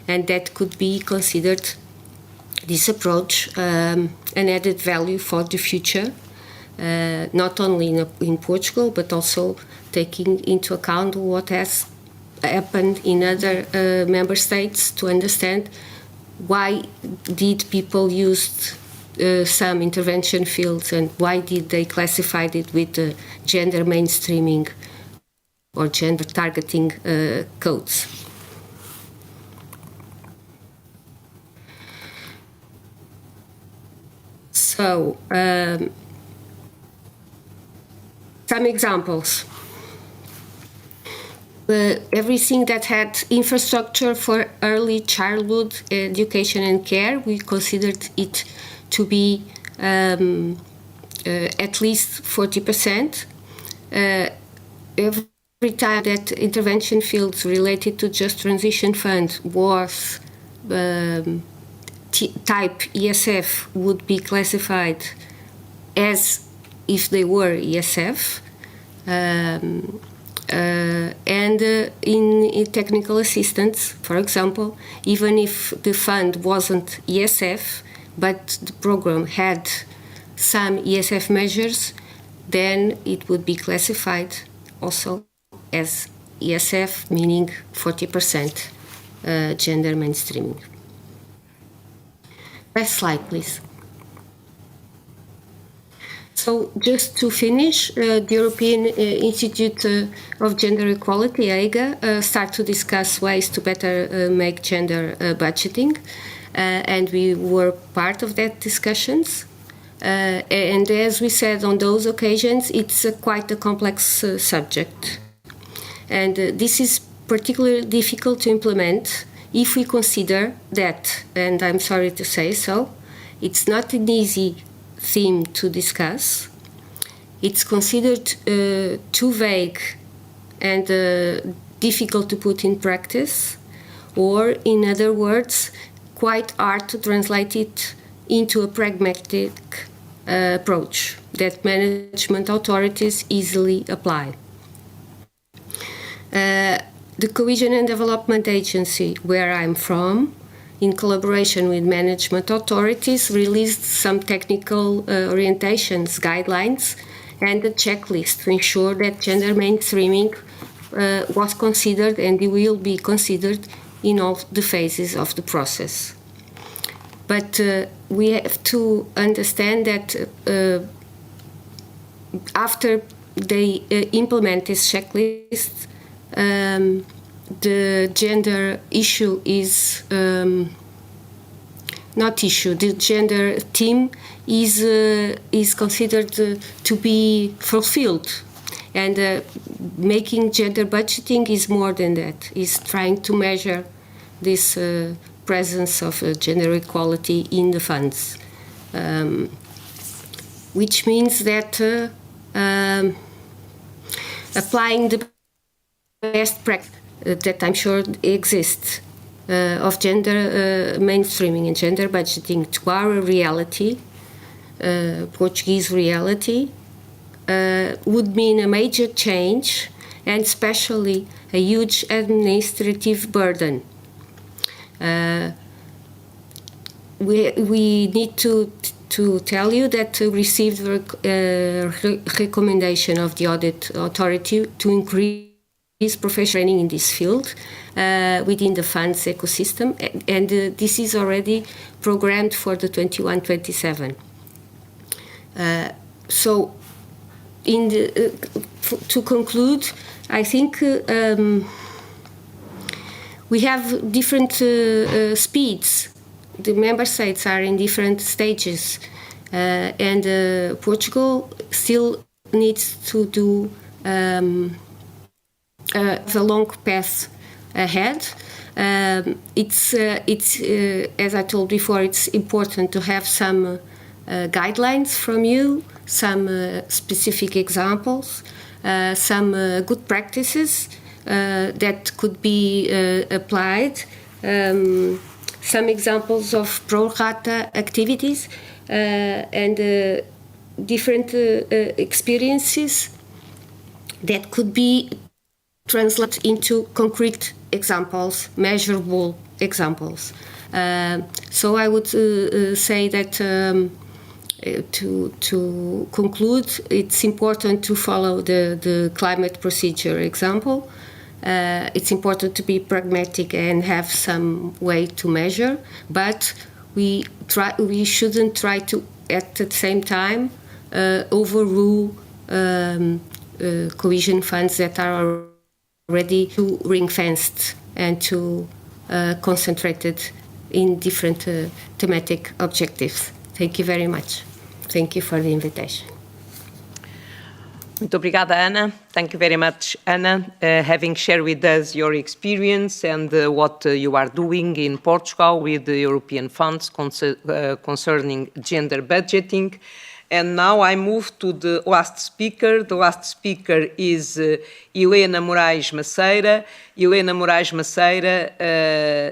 and that could be considered, this approach, an added value for the future, not only in Portugal, but also taking into account what has happened in other member states to understand why did people use some intervention fields and why did they classify it with gender mainstreaming or gender targeting codes. So, some examples. Everything that had infrastructure for early childhood education and care, we considered it to be at least 40%. Every time that intervention fields related to Just Transition Fund was type ESF would be classified as if they were ESF. And in technical assistance, for example, even if the fund wasn't ESF, but the program had some ESF measures, then it would be classified also as ESF, meaning 40% gender mainstreaming. Next slide, please. So just to finish, the European Institute of Gender Equality, EIGE, start to discuss ways to better make gender budgeting, and we were part of that discussions. And as we said on those occasions, it's quite a complex subject. And this is particularly difficult to implement if we consider that, and I'm sorry to say so, it's not an easy theme to discuss. It's considered too vague and difficult to put in practice, or in other words, quite hard to translate it into a pragmatic approach that management authorities easily apply. The Cohesion and Development Agency, where I'm from, in collaboration with management authorities, released some technical orientations, guidelines, and a checklist to ensure that gender mainstreaming was considered and will be considered in all the phases of the process. But we have to understand that after they implement this checklist, the gender issue is not issue. The gender theme is considered to be fulfilled, and making gender budgeting is more than that. It's trying to measure this presence of gender equality in the funds, which means that applying the best practice that I'm sure exists of gender mainstreaming and gender budgeting to our reality, Portuguese reality, would mean a major change and especially a huge administrative burden. We need to tell you that we received a recommendation of the audit authority to increase professional training in this field within the funds ecosystem, and this is already programmed for the 21-27. So, to conclude, I think we have different speeds. The member states are in different stages, and Portugal still needs to do the long path ahead. It's as I told before, it's important to have some guidelines from you, some specific examples, some good practices that could be applied, some examples of pro rata activities, and different experiences that could be translated into concrete examples, measurable examples. So I would say that to conclude, it's important to follow the climate procedure example. It's important to be pragmatic and have some way to measure, but we shouldn't try to, at the same time, overrule cohesion funds that are already too ring-fenced and too concentrated in different thematic objectives. Thank you very much. Thank you for the invitation. Muito obrigada, Ana. Thank you very much, Ana, having shared with us your experience and what you are doing in Portugal with the European funds concerning gender budgeting. And now I move to the last speaker. The last speaker is Helena Moraes Maceira. Helena Moraes Maceira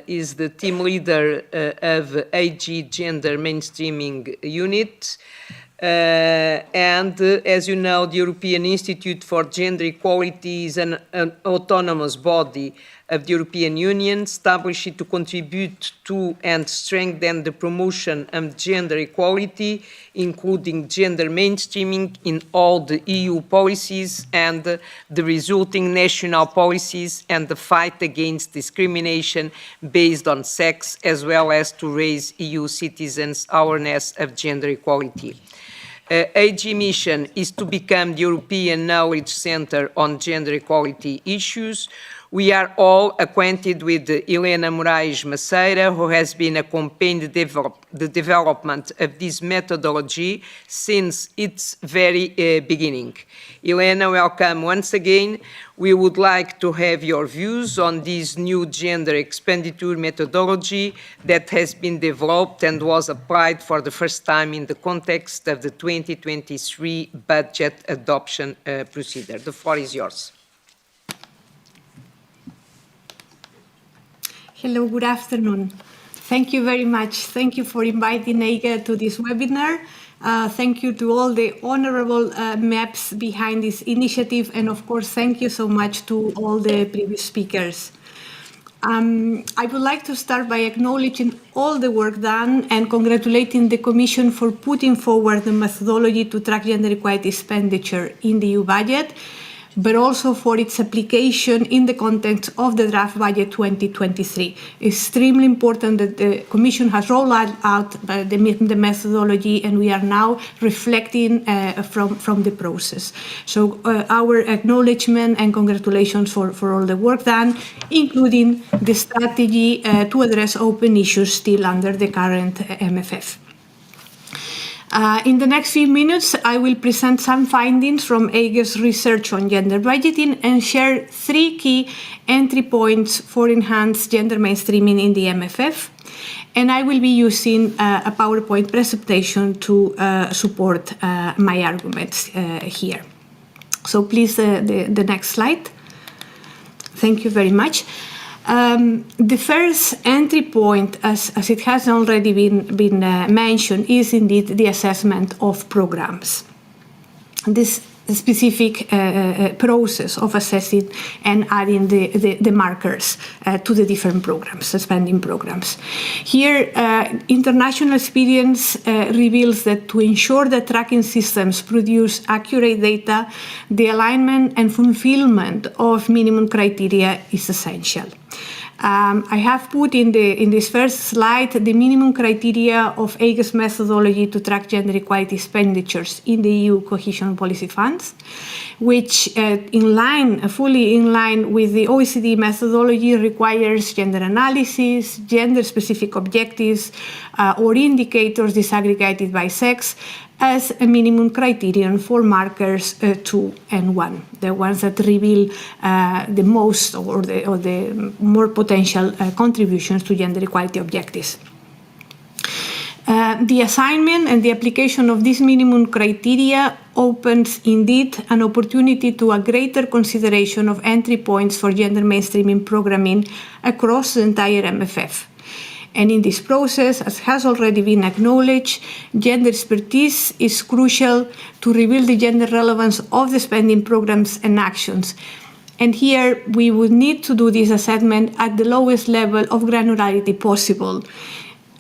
is the team leader of AG Gender Mainstreaming Unit. And as you know, the European Institute for Gender Equality is an autonomous body of the European Union established to contribute to and strengthen the promotion of gender equality, including gender mainstreaming in all the EU policies and the resulting national policies, and the fight against discrimination based on sex, as well as to raise EU citizens' awareness of gender equality. AG mission is to become the European Knowledge Center on Gender Equality issues. We are all acquainted with Helena Moraes Maceira, who has been accompanying the development of this methodology since its very beginning. Helena, welcome once again. We would like to have your views on this new gender expenditure methodology that has been developed and was applied for the first time in the context of the 2023 budget adoption procedure. The floor is yours. Hello, good afternoon. Thank you very much. Thank you for inviting EIGE to this webinar. Thank you to all the honorable MEPs behind this initiative, and of course, thank you so much to all the previous speakers. I would like to start by acknowledging all the work done and congratulating the Commission for putting forward the methodology to track gender equality expenditure in the EU budget, but also for its application in the context of the draft budget 2023. Extremely important that the Commission has rolled out the methodology, and we are now reflecting from the process. So our acknowledgement and congratulations for all the work done, including the strategy to address open issues still under the current MFF. In the next few minutes, I will present some findings from EIGE's research on gender budgeting and share 3 key entry points for enhanced gender mainstreaming in the MFF. And I will be using a PowerPoint presentation to support my arguments here. So please, the next slide. Thank you very much. The first entry point, as it has already been mentioned, is indeed the assessment of programs. This specific process of assessing and adding the markers to the different programs, the spending programs. Here, international experience reveals that to ensure that tracking systems produce accurate data, the alignment and fulfillment of minimum criteria is essential. I have put in this first slide the minimum criteria of EIGE's methodology to track gender equality expenditures in the EU cohesion policy funds, which fully in line with the OECD methodology requires gender analysis, gender-specific objectives, or indicators disaggregated by sex as a minimum criterion for markers 2 and 1, the ones that reveal the most or the more potential contributions to gender equality objectives. The assignment and the application of this minimum criteria opens indeed an opportunity to a greater consideration of entry points for gender mainstreaming programming across the entire MFF. And in this process, as has already been acknowledged, gender expertise is crucial to reveal the gender relevance of the spending programs and actions. And here we would need to do this assessment at the lowest level of granularity possible.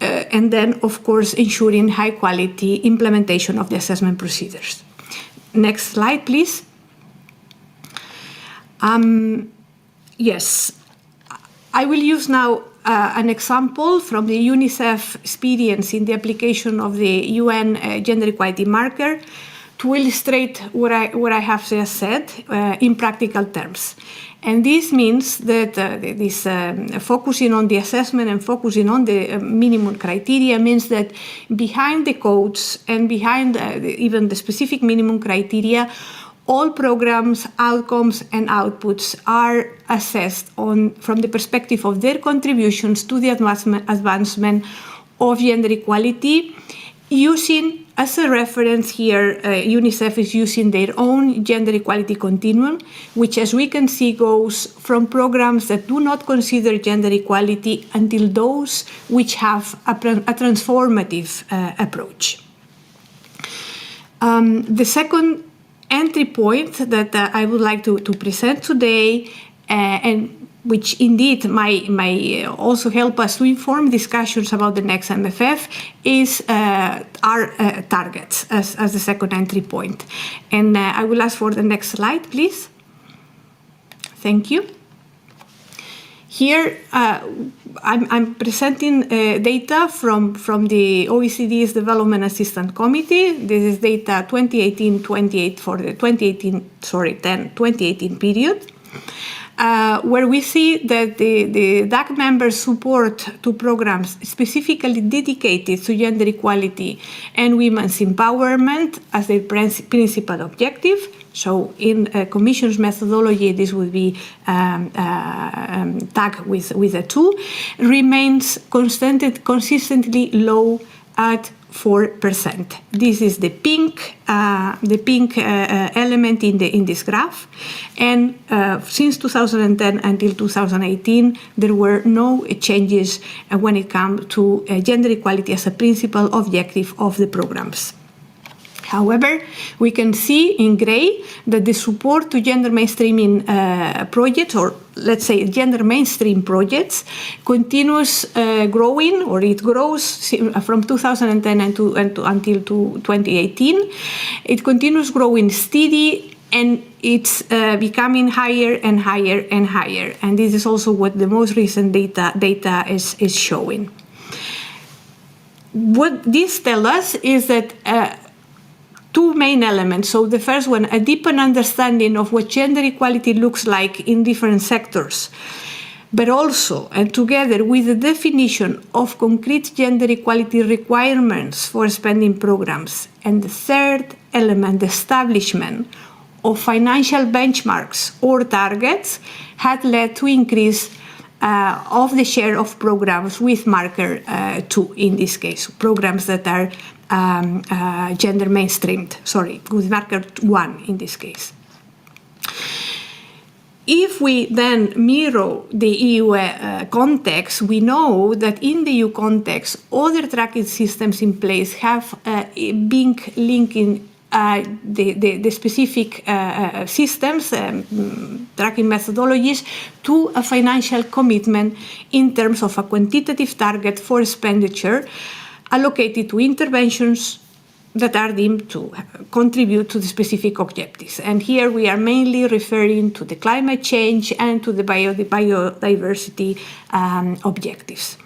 And then, of course, ensuring high quality implementation of the assessment procedures. Next slide, please. Yes, I will use now an example from the UNICEF experience in the application of the UN gender equality marker to illustrate what I have just said in practical terms. And this means that focusing on the assessment and focusing on the minimum criteria means that behind the codes and behind even the specific minimum criteria, all programs, outcomes, and outputs are assessed from the perspective of their contributions to the advancement of gender equality, using as a reference here, UNICEF is using their own gender equality continuum, which, as we can see, goes from programs that do not consider gender equality until those which have a transformative approach. The second entry point that I would like to present today, and which indeed might also help us to inform discussions about the next MFF, is our targets as the second entry point. And I will ask for the next slide, please. Thank you. Here, I'm presenting data from the OECD's Development Assistance Committee. This is data 2018-28 for the 2018 period. Where we see that the DAC members' support to programs specifically dedicated to gender equality and women's empowerment as their principal objective. So in Commission's methodology, this would be tagged with a 2, remains consistently low at 4%. This is the pink element in this graph, and since 2010 until 2018, there were no changes when it comes to gender equality as a principal objective of the programs. However, we can see in gray that the support to gender mainstreaming projects, or let's say gender mainstream projects, continues growing, or it grows from 2010 until 2018. It continues growing steady, and it's becoming higher and higher and higher. And this is also what the most recent data is showing. What this tells us is that two main elements. So the first one, a deepened understanding of what gender equality looks like in different sectors, but also, and together with the definition of concrete gender equality requirements for spending programs. And the third element, the establishment of financial benchmarks or targets, had led to increase of the share of programs with marker 2, in this case, programs that are gender mainstreamed, with marker 1 in this case. If we then mirror the EU context, we know that in the EU context, other tracking systems in place have been linking the specific systems, tracking methodologies, to a financial commitment in terms of a quantitative target for expenditure allocated to interventions that are deemed to contribute to the specific objectives. And here we are mainly referring to the climate change and to the biodiversity objectives.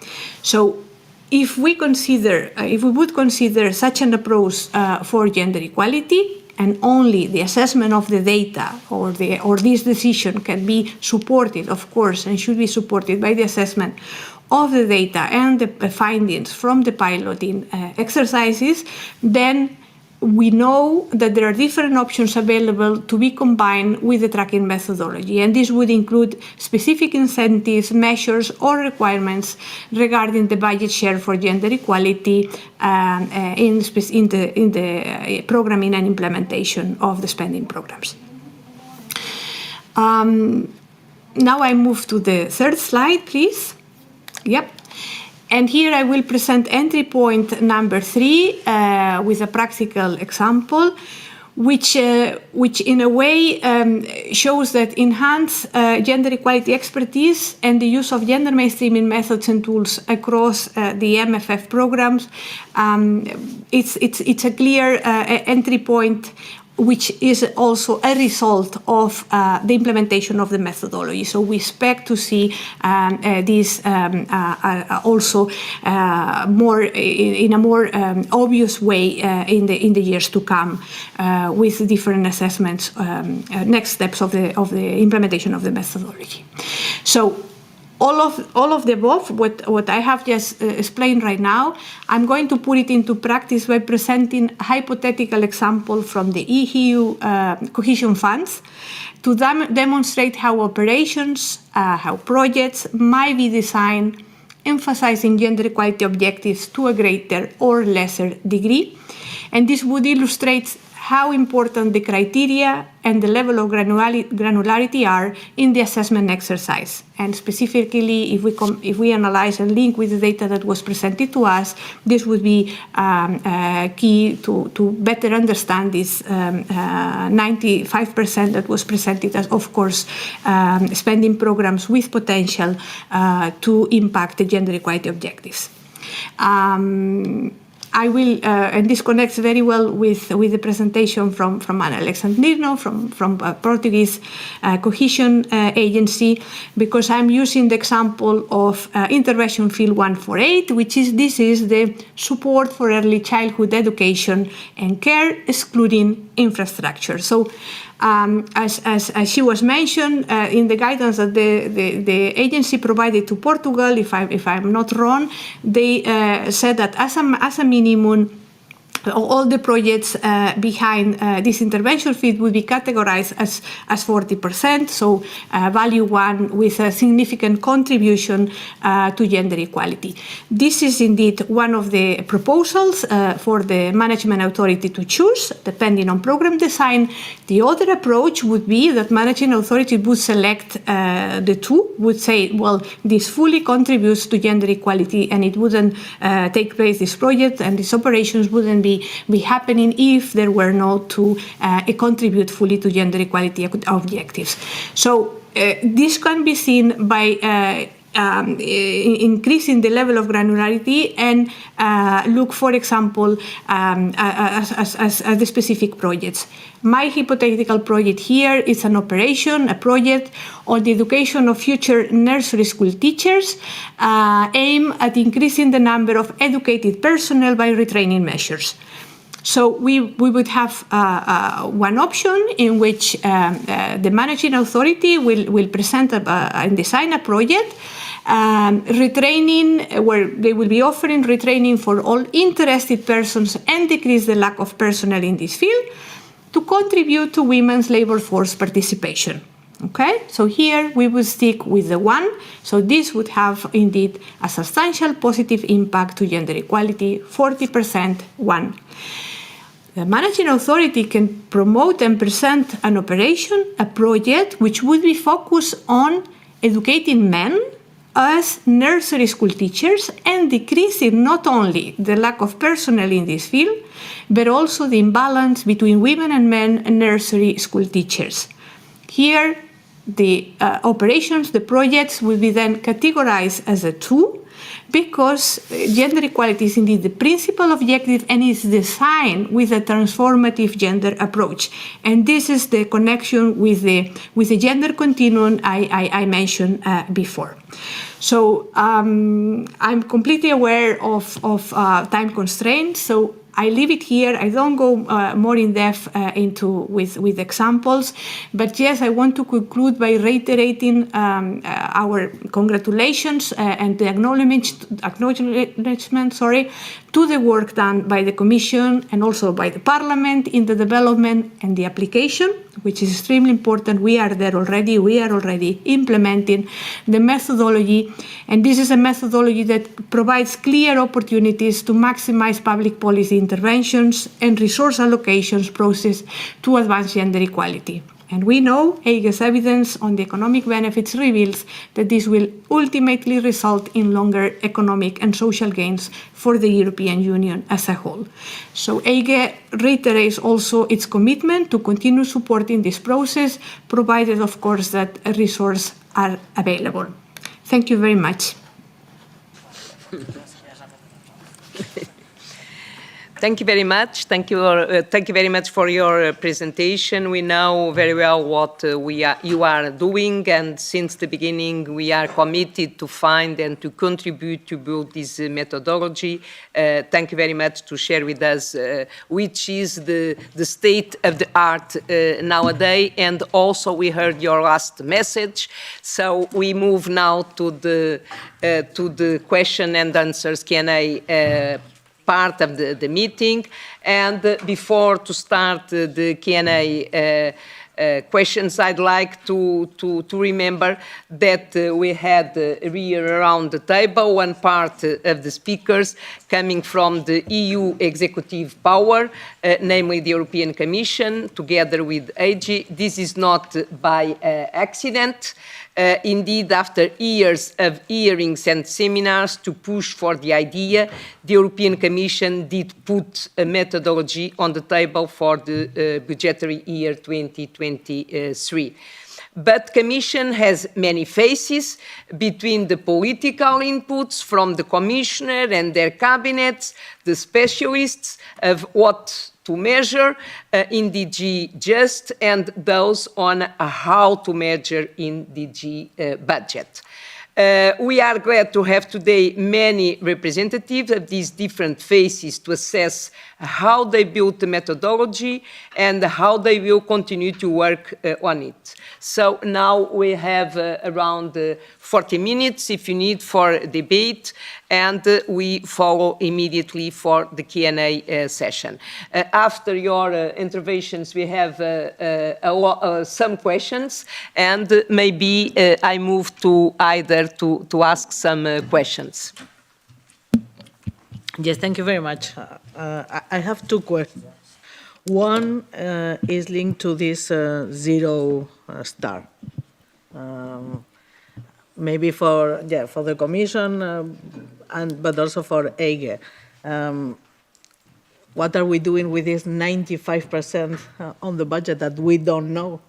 So if we would consider such an approach for gender equality, and only the assessment of the data or this decision can be supported, of course, and should be supported by the assessment of the data and the findings from the piloting exercises, then we know that there are different options available to be combined with the tracking methodology. And this would include specific incentives, measures, or requirements regarding the budget share for gender equality in the programming and implementation of the spending programs. Now I move to the third slide, please. Yep. And here I will present entry point number 3 with a practical example, which in a way shows that enhance gender equality expertise and the use of gender mainstreaming methods and tools across the MFF programs. It's a clear entry point which is also a result of the implementation of the methodology. So we expect to see this also more in a more obvious way in the years to come with different assessments, next steps of the implementation of the methodology. So all of the above, what I have just explained right now, I'm going to put it into practice by presenting a hypothetical example from the EU cohesion funds to demonstrate how operations, how projects might be designed emphasizing gender equality objectives to a greater or lesser degree. And this would illustrate how important the criteria and the level of granularity are in the assessment exercise. And specifically, if we analyze and link with the data that was presented to us, this would be key to better understand this 95% that was presented as, of course, spending programs with potential to impact the gender equality objectives. I will, and this connects very well with the presentation from Ana Alexandrino, from Portuguese Cohesion Agency, because I'm using the example of Intervention Field 148, which is the support for early childhood education and care, excluding infrastructure. So, as she was mentioned in the guidance that the agency provided to Portugal, if I'm not wrong, they said that as a minimum, all the projects behind this intervention field would be categorized as 40%, so value one with a significant contribution to gender equality. This is indeed one of the proposals for the management authority to choose, depending on program design. The other approach would be that managing authority would select the two, would say, well, this fully contributes to gender equality and it wouldn't take place, this project and these operations wouldn't be happening if there were not to contribute fully to gender equality objectives. So this can be seen by increasing the level of granularity and look, for example, at the specific projects. My hypothetical project here is an operation, a project on the education of future nursery school teachers, aimed at increasing the number of educated personnel by retraining measures. So we would have one option in which the managing authority will present and design a project, retraining, where they will be offering retraining for all interested persons and decrease the lack of personnel in this field to contribute to women's labor force participation. Okay, so here we will stick with the one. So this would have indeed a substantial positive impact to gender equality, 40% one. The managing authority can promote and present an operation, a project, which would be focused on educating men as nursery school teachers and decreasing not only the lack of personnel in this field, but also the imbalance between women and men nursery school teachers. Here, the operations, the projects will be then categorized as a two, because gender equality is indeed the principal objective and is designed with a transformative gender approach. And this is the connection with the gender continuum I mentioned before. So I'm completely aware of time constraints, so I leave it here. I don't go more in depth with examples, but yes, I want to conclude by reiterating our congratulations and the acknowledgement, to the work done by the Commission and also by the Parliament in the development and the application, which is extremely important. We are there already. We are already implementing the methodology, and this is a methodology that provides clear opportunities to maximize public policy interventions and resource allocations process to advance gender equality. And we know EIGE's evidence on the economic benefits reveals that this will ultimately result in longer economic and social gains for the European Union as a whole. So EIGE reiterates also its commitment to continue supporting this process, provided, of course, that resources are available. Thank you very much. Thank you very much. Thank you very much for your presentation. We know very well what you are doing, and since the beginning we are committed to find and to contribute to build this methodology. Thank you very much to share with us which is the state of the art nowadays, and also we heard your last message. So we move now to the question and answers Q&A part of the meeting. And before to start the Q&A questions, I'd like to remember that we had here around the table one part of the speakers coming from the EU executive power, namely the European Commission, together with AG. This is not by accident. Indeed, after years of hearings and seminars to push for the idea, the European Commission did put a methodology on the table for the budgetary year 2023. But Commission has many faces between the political inputs from the Commissioner and their cabinets, the specialists of what to measure in DG Just, and those on how to measure in DG Budget. We are glad to have today many representatives of these different faces to assess how they built the methodology and how they will continue to work on it. So now we have around 40 minutes, if you need, for debate, and we follow immediately for the Q&A session. After your interventions, we have some questions, and maybe I move to either to ask some questions. Yes, thank you very much. I have two questions. One is linked to this zero star. Maybe for the Commission, but also for EIGE. What are we doing with this 95% on the budget that we don't know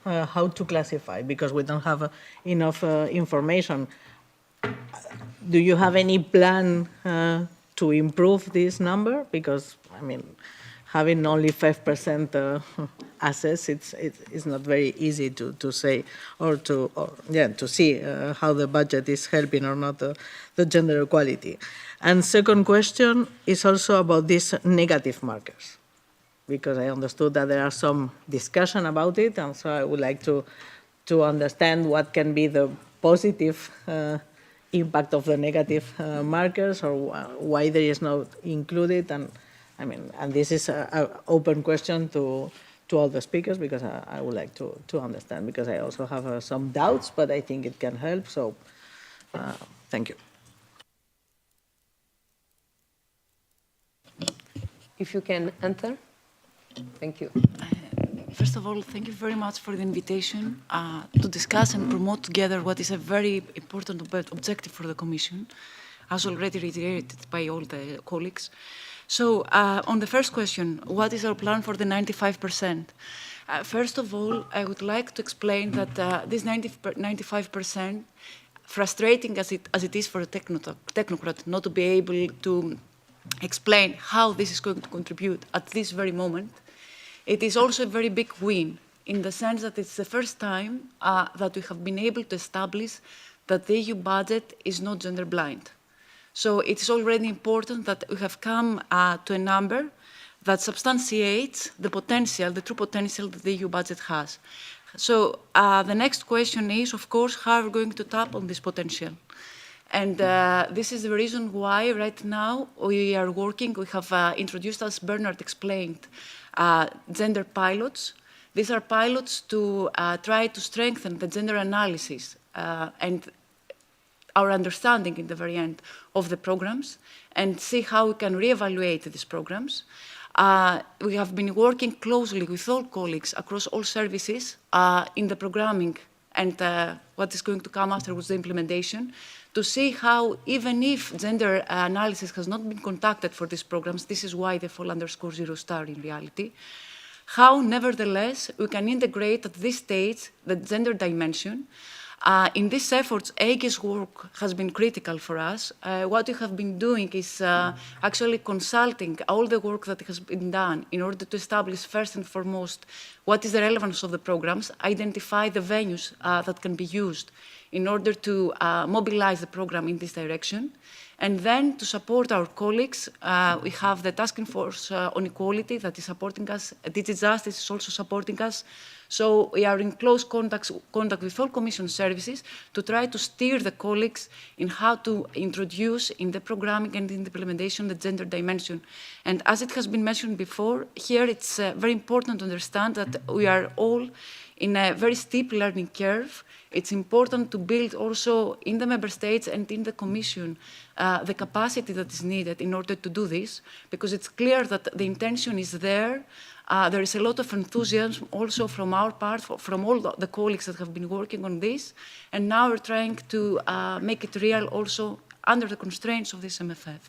how to classify because we don't have enough information? Do you have any plan to improve this number? Because, I mean, having only 5% assets, it's not very easy to say or to see how the budget is helping or not the gender equality. And second question is also about these negative markers, because I understood that there are some discussion about it, and so I would like to understand what can be the positive impact of the negative markers, or why there is not included. And I mean, and this is an open question to all the speakers, because I would like to understand, because I also have some doubts, but I think it can help. So thank you. If you can enter. Thank you. First of all, thank you very much for the invitation to discuss and promote together what is a very important objective for the Commission, as already reiterated by all the colleagues. So on the first question, what is our plan for the 95%? First of all, I would like to explain that this 95%, frustrating as it is for a technocrat not to be able to explain how this is going to contribute at this very moment, it is also a very big win, in the sense that it's the first time that we have been able to establish that the EU budget is not gender blind. So it is already important that we have come to a number that substantiates the potential, the true potential that the EU budget has. So the next question is, of course, how are we going to tap on this potential? And this is the reason why right now we are working. We have introduced, as Bernard explained, gender pilots. These are pilots to try to strengthen the gender analysis and our understanding in the very end of the programs, and see how we can reevaluate these programs. We have been working closely with all colleagues across all services in the programming and what is going to come afterwards, the implementation, to see how, even if gender analysis has not been conducted for these programs, this is why they fall under score 0 star in reality, how, nevertheless, we can integrate at this stage the gender dimension In these efforts, EIGE's work has been critical for us. What we have been doing is actually consulting all the work that has been done in order to establish first and foremost what is the relevance of the programs, identify the venues that can be used in order to mobilize the program in this direction. And then to support our colleagues, we have the Task Force on Equality that is supporting us. DigiJustice is also supporting us. So we are in close contact with all Commission services to try to steer the colleagues in how to introduce in the programming and in the implementation the gender dimension. And as it has been mentioned before, here it's very important to understand that we are all in a very steep learning curve. It's important to build also in the Member States and in the Commission the capacity that is needed in order to do this, because it's clear that the intention is there. There is a lot of enthusiasm also from our part, from all the colleagues that have been working on this, and now we're trying to make it real also under the constraints of this MFF.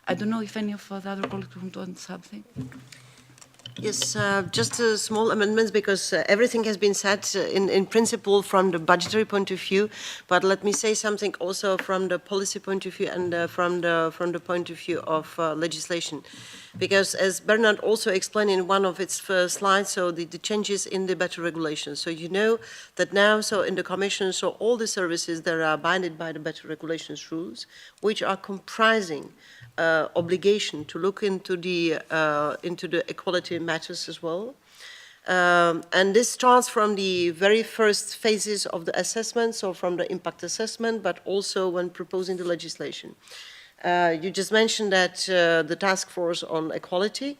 I don't know if any of the other colleagues want to add something. Yes, just small amendments, because everything has been said in principle from the budgetary point of view, but let me say something also from the policy point of view and from the point of view of legislation. Because as Bernard also explained in one of its first slides, so the changes in the better regulation. So you know that now, so in the Commission, so all the services that are bounded by the better regulations rules, which are comprising obligation to look into the equality matters as well. And this starts from the very first phases of the assessment, so from the impact assessment, but also when proposing the legislation. You just mentioned that the task force on equality,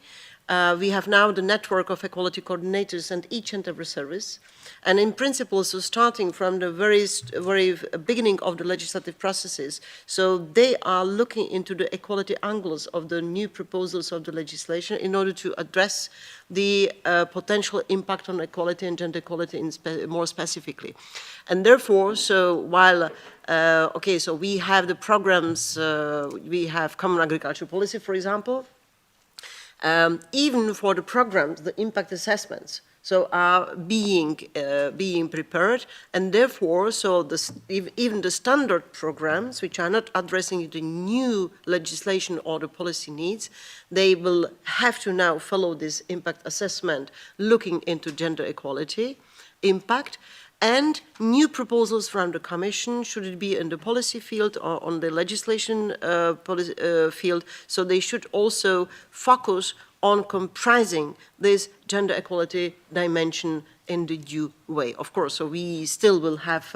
we have now the network of equality coordinators and each and every service. And in principle, so starting from the very beginning of the legislative processes, so they are looking into the equality angles of the new proposals of the legislation in order to address the potential impact on equality and gender equality more specifically. And therefore, so while okay, so we have the programs, we have Common Agricultural Policy, for example. Even for the programs, the impact assessments, so are being prepared, and therefore, so even the standard programs, which are not addressing the new legislation or the policy needs, they will have to now follow this impact assessment, looking into gender equality impact. And new proposals from the Commission, should it be in the policy field or on the legislation field, so they should also focus on comprising this gender equality dimension in the due way. Of course, so we still will have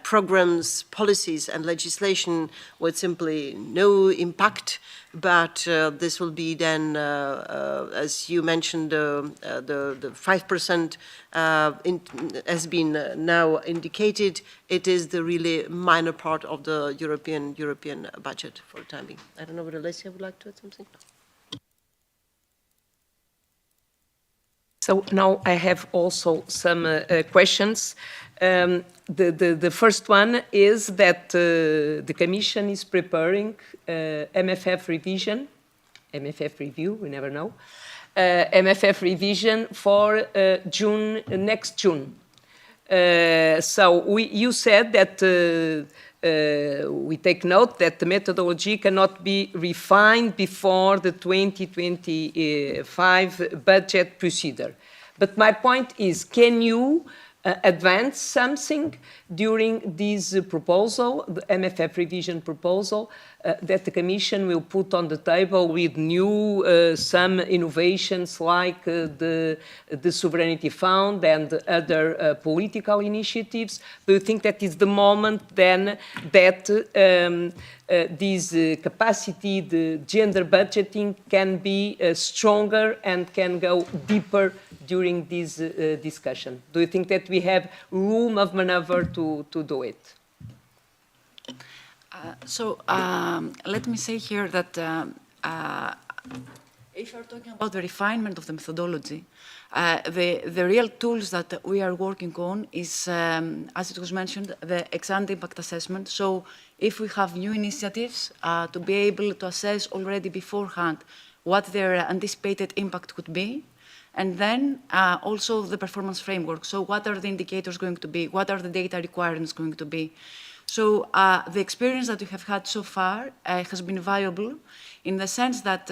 programs, policies, and legislation with simply no impact, but this will be then, as you mentioned, the 5% has been now indicated. It is the really minor part of the European budget for the time being. I don't know whether Lesia would like to add something. So now I have also some questions. The first one is that the Commission is preparing MFF revision, MFF review, we never know, MFF revision for next June. So you said that we take note that the methodology cannot be refined before the 2025 budget procedure. But my point is, can you advance something during this proposal, the MFF revision proposal, that the Commission will put on the table with new some innovations like the Sovereignty Fund and other political initiatives? Do you think that is the moment then that this capacity, the gender budgeting, can be stronger and can go deeper during this discussion? Do you think that we have room of maneuver to do it? Let me say here that if you're talking about the refinement of the methodology, the real tools that we are working on is, as it was mentioned, the ex-ante impact assessment. So if we have new initiatives, to be able to assess already beforehand what their anticipated impact could be, And then also the performance framework. So what are the indicators going to be? What are the data requirements going to be? So the experience that we have had so far has been valuable in the sense that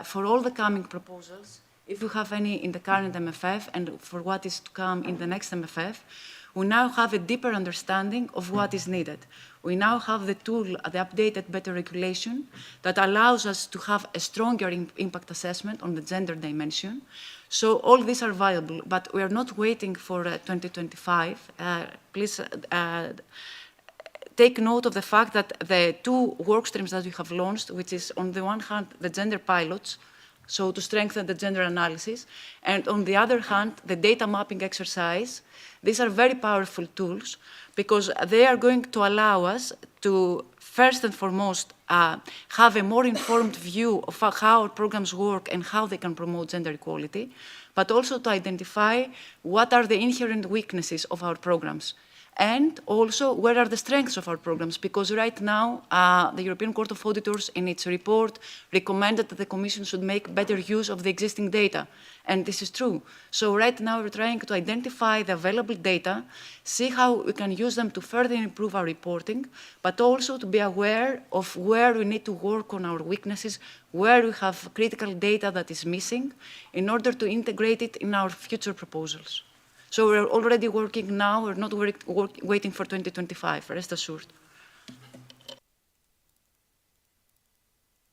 for all the coming proposals, if we have any in the current MFF and for what is to come in the next MFF, we now have a deeper understanding of what is needed. We now have the tool, the updated better regulation, that allows us to have a stronger impact assessment on the gender dimension. So all these are viable, but we are not waiting for 2025. Please take note of the fact that the two work streams that we have launched, which is on the one hand, the gender pilots, so to strengthen the gender analysis, and on the other hand, the data mapping exercise. These are very powerful tools because they are going to allow us to, first and foremost, have a more informed view of how our programs work and how they can promote gender equality, but also to identify what are the inherent weaknesses of our programs. And also, where are the strengths of our programs? Because right now, the European Court of Auditors, in its report, recommended that the Commission should make better use of the existing data. And this is true. So right now, we're trying to identify the available data, see how we can use them to further improve our reporting, but also to be aware of where we need to work on our weaknesses, where we have critical data that is missing, in order to integrate it in our future proposals. So we're already working now, we're not waiting for 2025, rest assured.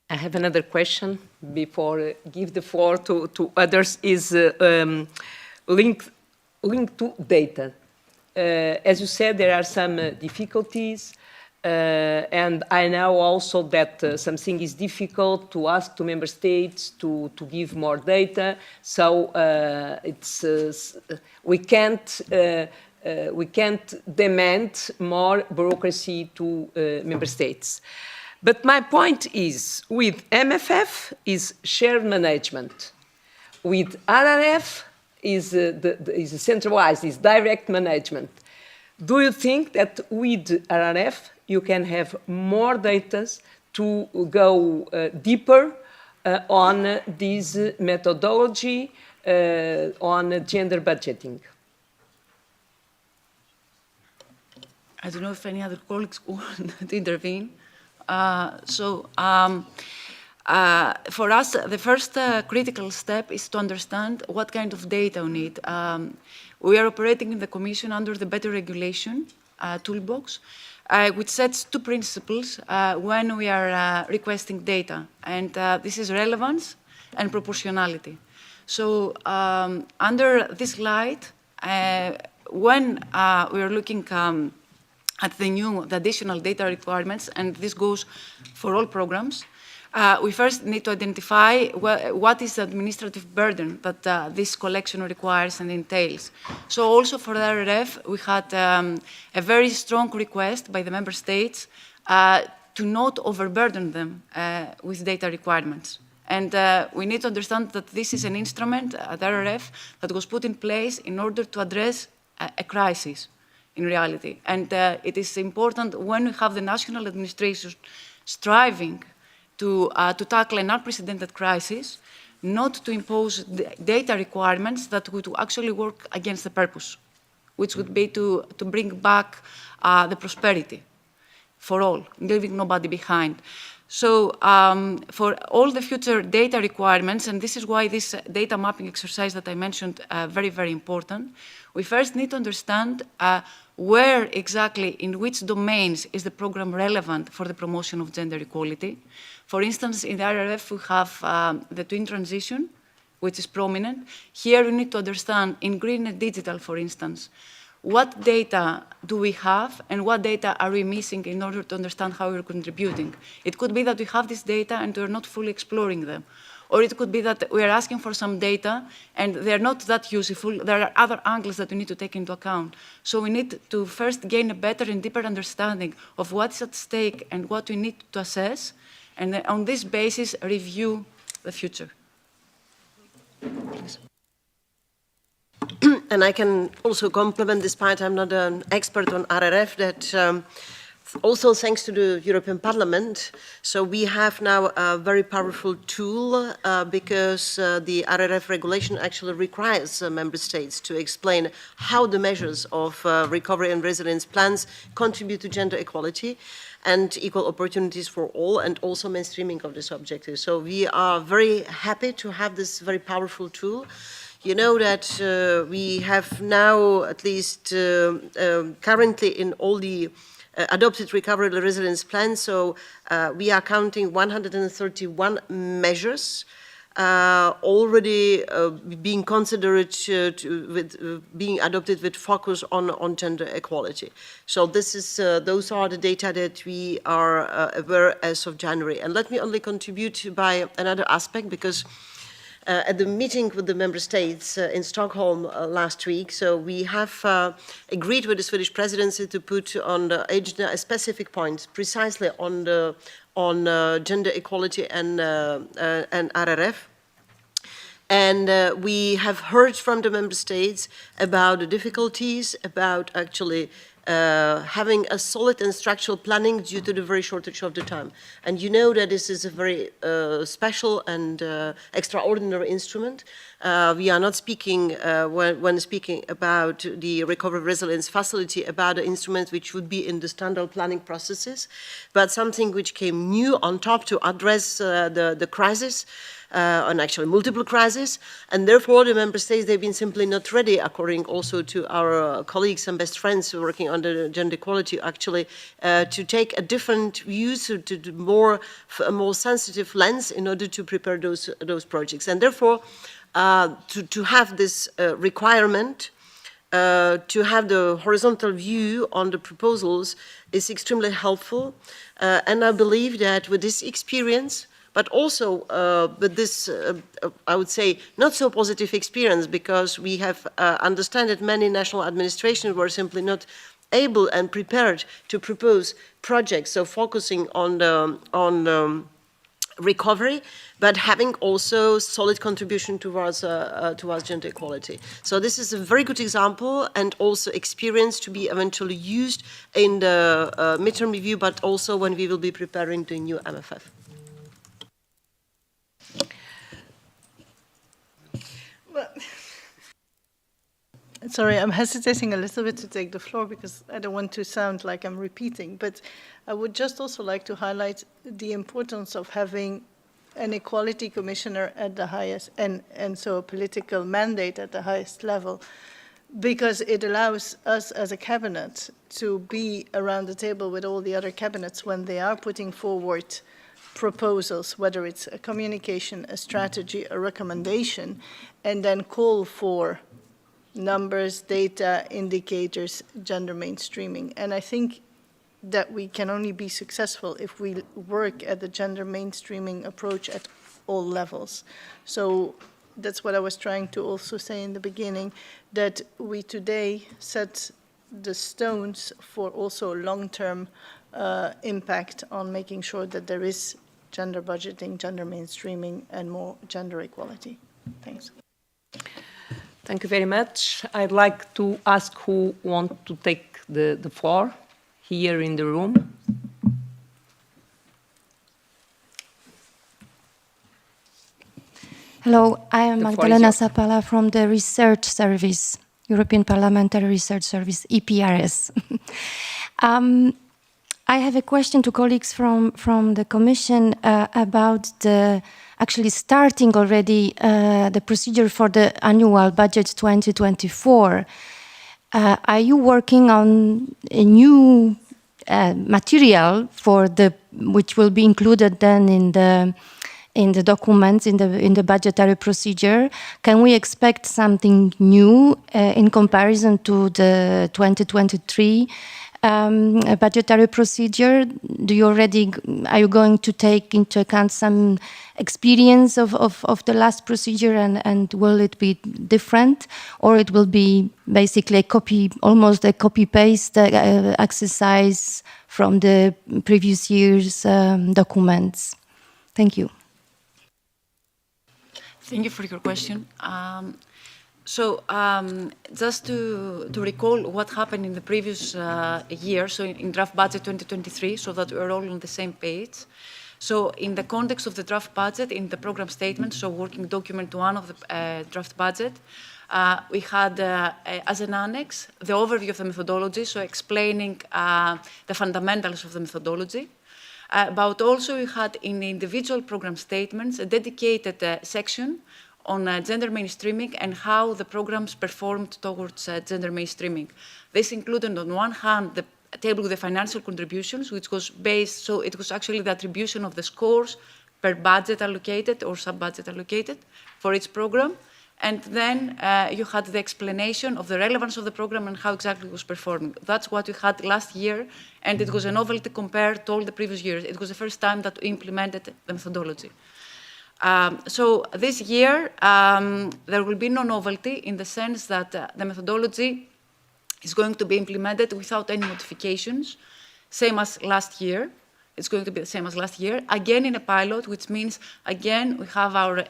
I have another question before I give the floor to others, is linked to data. As you said, there are some difficulties, and I know also that something is difficult to ask to member states to give more data. So we can't demand more bureaucracy to member states. But my point is, with MFF is shared management. With RRF is centralized, is direct management. Do you think that with RRF you can have more data to go deeper on this methodology on gender budgeting? I don't know if any other colleagues want to intervene. For us, the first critical step is to understand what kind of data we need. We are operating in the Commission under the Better Regulation toolbox, which sets two principles when we are requesting data, and this is relevance and proportionality. So under this light, when we are looking at the additional data requirements, and this goes for all programs, we first need to identify what is the administrative burden that this collection requires and entails. So also for the RRF, we had a very strong request by the member states to not overburden them with data requirements. And we need to understand that this is an instrument at RRF that was put in place in order to address a crisis in reality. And it is important when we have the national administration striving to tackle an unprecedented crisis, not to impose data requirements that would actually work against the purpose, which would be to bring back the prosperity for all, leaving nobody behind. So for all the future data requirements, and this is why this data mapping exercise that I mentioned very, very important, we first need to understand where exactly, in which domains is the program relevant for the promotion of gender equality. For instance, in the RRF, we have the twin transition, which is prominent. Here we need to understand, in green and digital, for instance, what data do we have and what data are we missing in order to understand how we're contributing. It could be that we have this data and we're not fully exploring them. Or it could be that we are asking for some data and they're not that useful. There are other angles that we need to take into account. So we need to first gain a better and deeper understanding of what's at stake and what we need to assess, and then on this basis, review the future. Please. And I can also complement, despite I'm not an expert on RRF, that Also, thanks to the European Parliament, so we have now a very powerful tool because the RRF regulation actually requires member states to explain how the measures of recovery and resilience plans contribute to gender equality and equal opportunities for all, and also mainstreaming of this objective. So we are very happy to have this very powerful tool. You know that we have now, at least currently in all the adopted recovery and resilience plans, so we are counting 131 measures already being considered being adopted with focus on gender equality. So this is, those are the data that we are aware as of January. And let me only contribute by another aspect, because at the meeting with the member states in Stockholm last week, so we have agreed with the Swedish presidency to put on the agenda a specific point precisely on gender equality and RRF. And we have heard from the member states about the difficulties, about actually having a solid and structural planning due to the very shortage of the time. And you know that this is a very special and extraordinary instrument. We are not speaking, when speaking about the Recovery Resilience Facility, about an instrument which would be in the standard planning processes, but something which came new on top to address the crisis, and actually multiple crises, and therefore the member states, they've been simply not ready, according also to our colleagues and best friends working on the gender equality, actually to take a different view, to a more sensitive lens in order to prepare those projects. And therefore, to have this requirement, to have the horizontal view on the proposals is extremely helpful. And I believe that with this experience, but also with this, I would say, not so positive experience, because we have understand that many national administrations were simply not able and prepared to propose projects, so focusing on recovery, but having also solid contribution towards gender equality. So this is a very good example and also experience to be eventually used in the midterm review, but also when we will be preparing the new MFF. Sorry, I'm hesitating a little bit to take the floor because I don't want to sound like I'm repeating, but I would just also like to highlight the importance of having an equality commissioner at the highest, and so a political mandate at the highest level, because it allows us as a cabinet to be around the table with all the other cabinets when they are putting forward proposals, whether it's a communication, a strategy, a recommendation, and then call for numbers, data, indicators, gender mainstreaming. And I think that we can only be successful if we work at the gender mainstreaming approach at all levels. So that's what I was trying to also say in the beginning, that we today set the stones for also long-term impact on making sure that there is gender budgeting, gender mainstreaming, and more gender equality. Thanks. Thank you very much. I'd like to ask who wants to take the floor here in the room. Hello, I am Magdalena Zapala from the Research Service, European Parliamentary Research Service, EPRS. I have a question to colleagues from the Commission about the actually starting already the procedure for the annual budget 2024. Are you working on a new material for which will be included then in the documents, in the budgetary procedure? Can we expect something new in comparison to the 2023 budgetary procedure? Are you going to take into account some experience of the last procedure, and will it be different, or it will be basically almost a copy-paste exercise from the previous year's documents? Thank you. Thank you for your question. So just to recall what happened in the previous year, so in draft budget 2023, so that we're all on the same page. So in the context of the draft budget, in the program statement, so working document 1 of the draft budget, we had as an annex the overview of the methodology, so explaining the fundamentals of the methodology. But also we had in individual program statements a dedicated section on gender mainstreaming and how the programs performed towards gender mainstreaming. This included on one hand the table with the financial contributions, which was based, so it was actually the attribution of the scores per budget allocated or sub-budget allocated for each program. And then you had the explanation of the relevance of the program and how exactly it was performing. That's what we had last year, and it was a novelty compared to all the previous years. It was the first time that we implemented the methodology. So this year, there will be no novelty in the sense that the methodology is going to be implemented without any modifications, same as last year. It's going to be the same as last year, again in a pilot, which means, again, we have our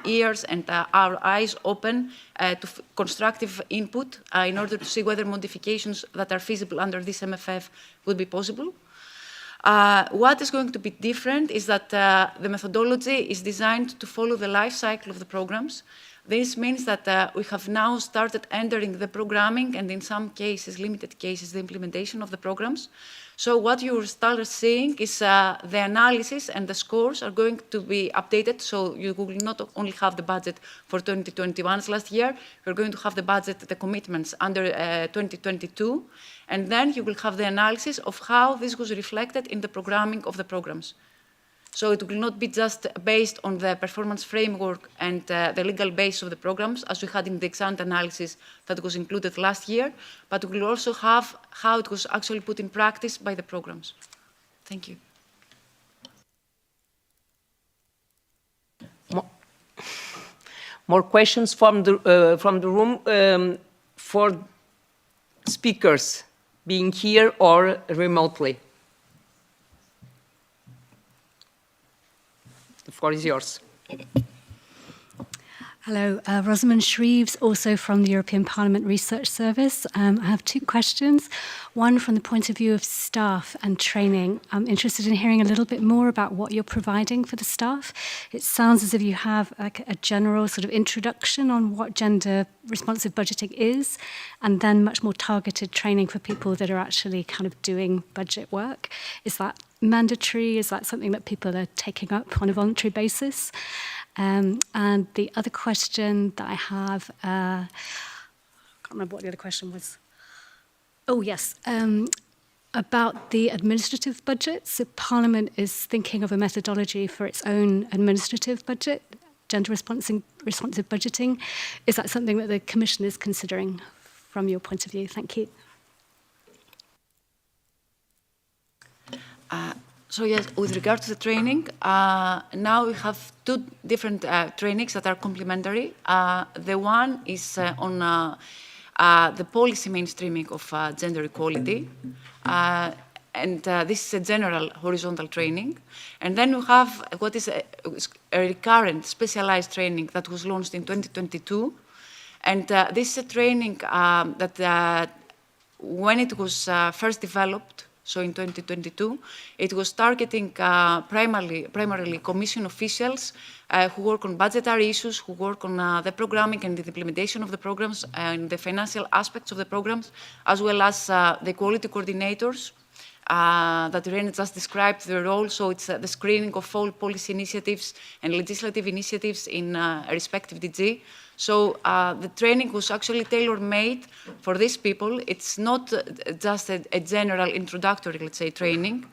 ears and our eyes open to constructive input in order to see whether modifications that are feasible under this MFF would be possible. What is going to be different is that the methodology is designed to follow the life cycle of the programs. This means that we have now started entering the programming and in some cases, limited cases, the implementation of the programs. So what you will start seeing is the analysis and the scores are going to be updated. So you will not only have the budget for 2021 as last year, you're going to have the budget, the commitments under 2022, and then you will have the analysis of how this was reflected in the programming of the programs. So it will not be just based on the performance framework and the legal base of the programs, as we had in the ex-ante analysis that was included last year, but we will also have how it was actually put in practice by the programs. Thank you. More questions from the room for speakers being here or remotely? The floor is yours. Hello, Rosamund Shreves, also from the European Parliament Research Service. I have two questions. One from the point of view of staff and training. I'm interested in hearing a little bit more about what you're providing for the staff. It sounds as if you have a general sort of introduction on what gender responsive budgeting is, and then much more targeted training for people that are actually kind of doing budget work. Is that mandatory? Is that something that people are taking up on a voluntary basis? And the other question that I have, I can't remember what the other question was. Oh, yes, about the administrative budget. So Parliament is thinking of a methodology for its own administrative budget, gender responsive budgeting. Is that something that the Commission is considering from your point of view? Thank you. So yes, with regard to the training, now we have two different trainings that are complementary. The one is on the policy mainstreaming of gender equality. And this is a general horizontal training. And then we have what is a recurrent specialized training that was launched in 2022. And this is a training that when it was first developed, so in 2022, it was targeting primarily Commission officials who work on budgetary issues, who work on the programming and the implementation of the programs and the financial aspects of the programs, as well as the equality coordinators that Irene just described their role. So it's the screening of all policy initiatives and legislative initiatives in a respective DG. So the training was actually tailor-made for these people. It's not just a general introductory, let's say, training.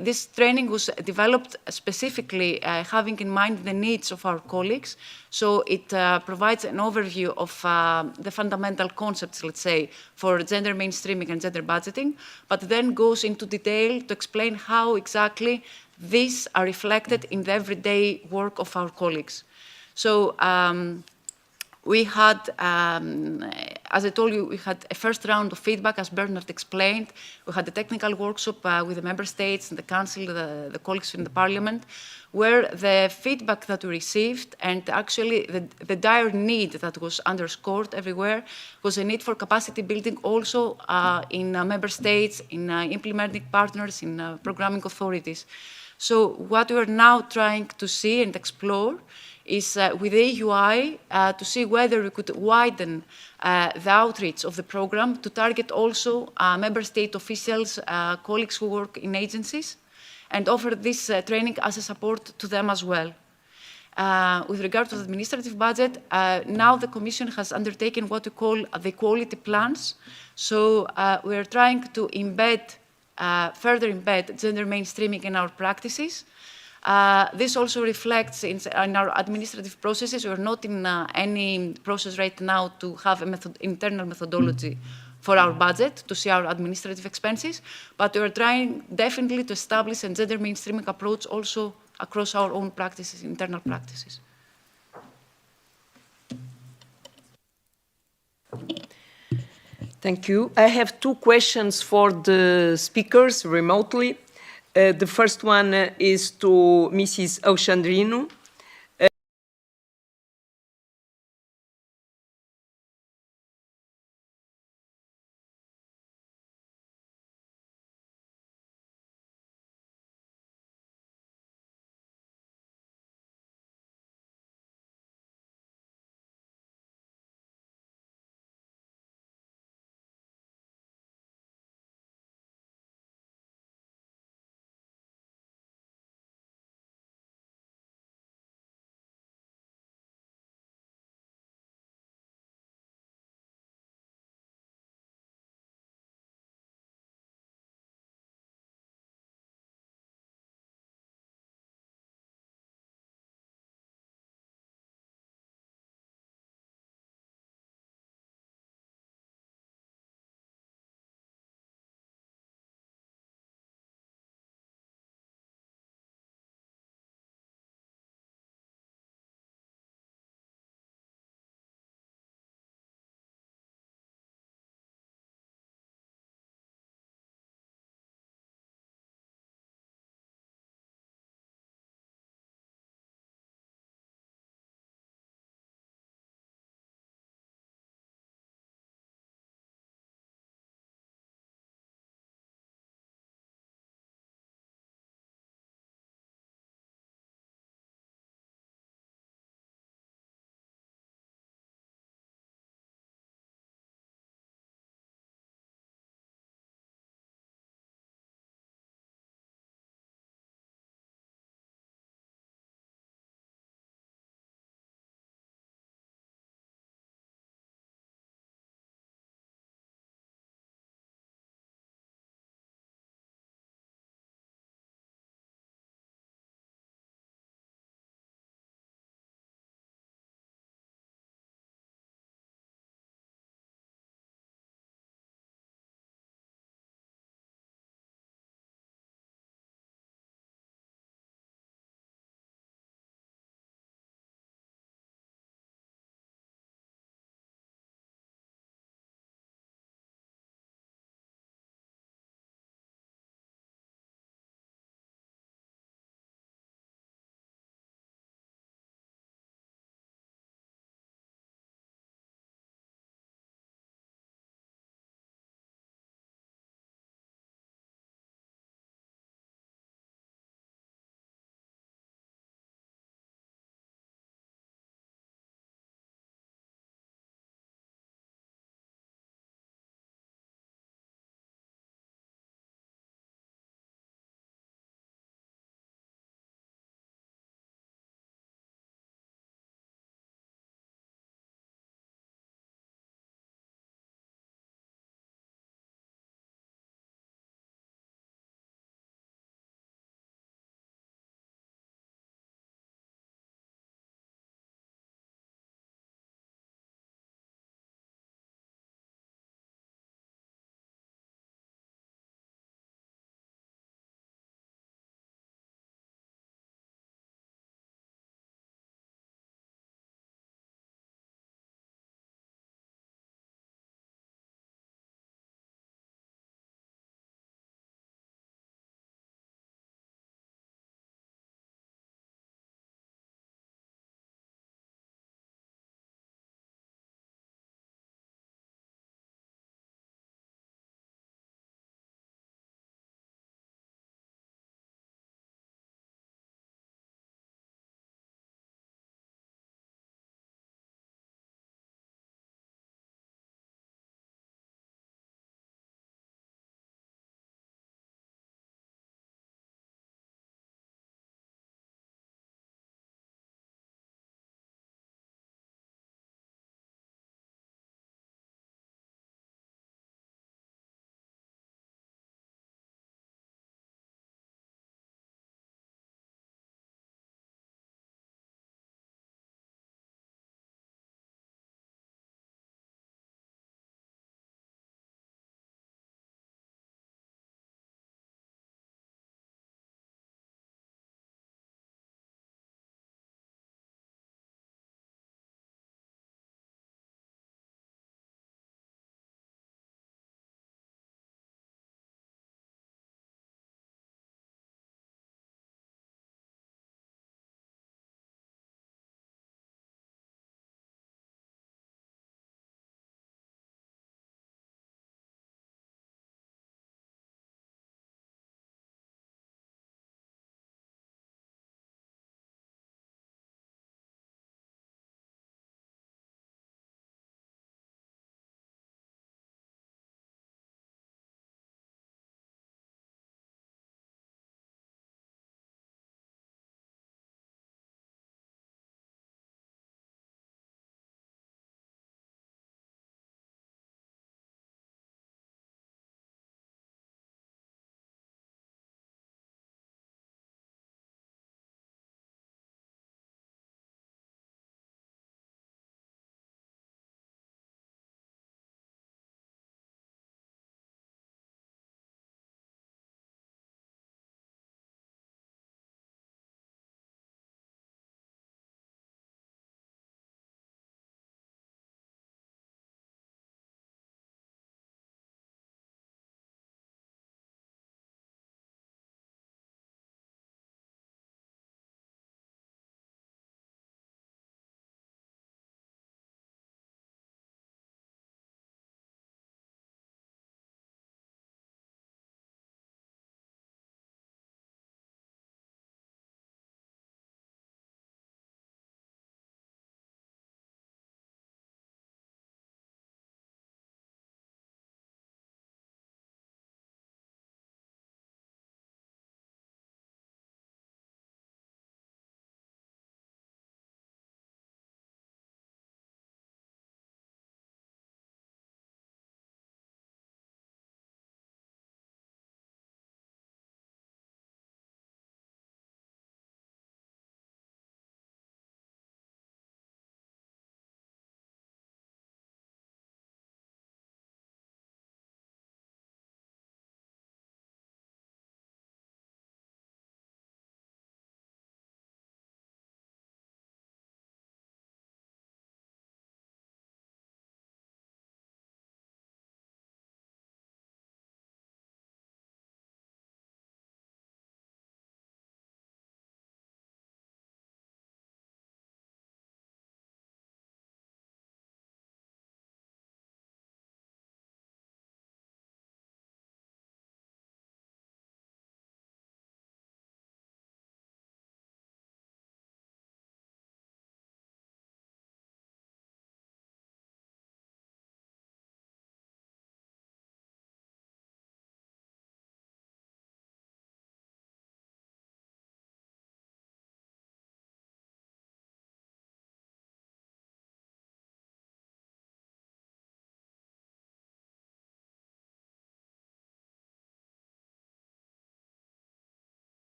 This training was developed specifically having in mind the needs of our colleagues. So it provides an overview of the fundamental concepts, let's say, for gender mainstreaming and gender budgeting, but then goes into detail to explain how exactly these are reflected in the everyday work of our colleagues. So We had, as I told you, we had a first round of feedback, as Bernard explained. We had a technical workshop with the member states and the council, the colleagues in the parliament, where the feedback that we received and actually the dire need that was underscored everywhere was a need for capacity building also in member states, in implementing partners, in programming authorities. So what we are now trying to see and explore is with the AUI to see whether we could widen the outreach of the program to target also member state officials, colleagues who work in agencies, and offer this training as a support to them as well. With regard to the administrative budget, now the Commission has undertaken what we call the quality plans. So we are trying to further embed gender mainstreaming in our practices. This also reflects in our administrative processes. We are not in any process right now to have an internal methodology for our budget to see our administrative expenses, but we are trying definitely to establish a gender mainstreaming approach also across our own practices, internal practices. Thank you. I have two questions for the speakers remotely. The first one is to Mrs. Alexandrino.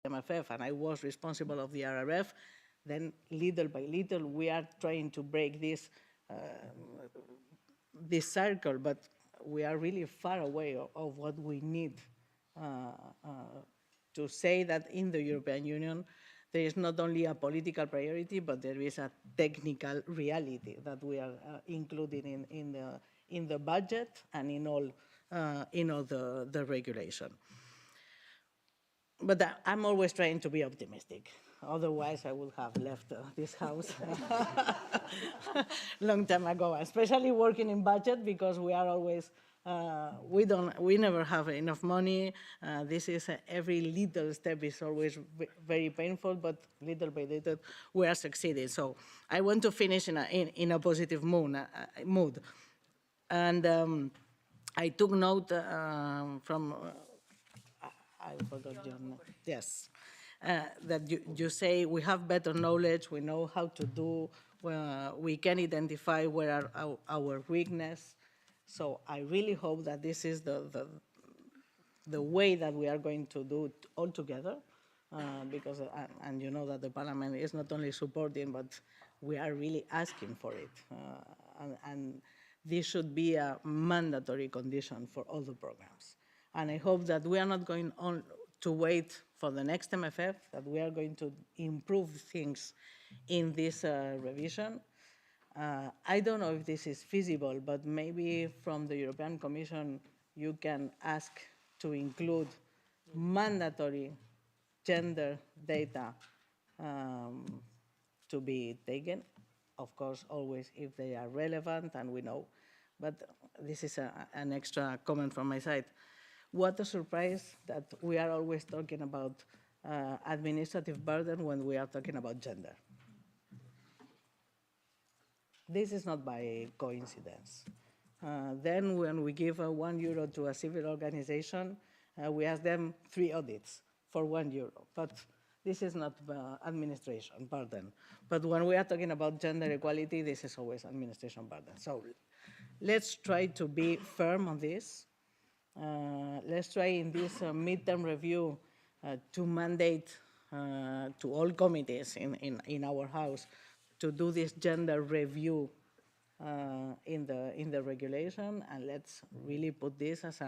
MFF, and I was responsible of the RRF, then little by little we are trying to break this circle, but we are really far away of what we need to say that in the European Union there is not only a political priority, but there is a technical reality that we are including in the budget and in all the regulation. But I'm always trying to be optimistic. Otherwise, I would have left this house long time ago. Especially working in budget, because we are always we never have enough money. This is every little step is always very painful, but little by little we are succeeding. So I want to finish in a positive mood. And I took note from. I forgot your name. Yes. That you say we have better knowledge, we know how to do, we can identify where are our weakness. So I really hope that this is the way that we are going to do it all together, because, and you know that the Parliament is not only supporting, but we are really asking for it. And this should be a mandatory condition for all the programs. And I hope that we are not going on to wait for the next MFF, that we are going to improve things in this revision. I don't know if this is feasible, but maybe from the European Commission you can ask to include mandatory gender data to be taken. Of course, always if they are relevant and we know. But this is an extra comment from my side. What a surprise that we are always talking about administrative burden when we are talking about gender. This is not by coincidence. Then when we give €1 to a civil organization, we ask them 3 audits for €1. But this is not administration burden. But when we are talking about gender equality, this is always administration burden. So let's try to be firm on this. Let's try in this midterm review to mandate to all committees in our House to do this gender review in the regulation, and let's really put this as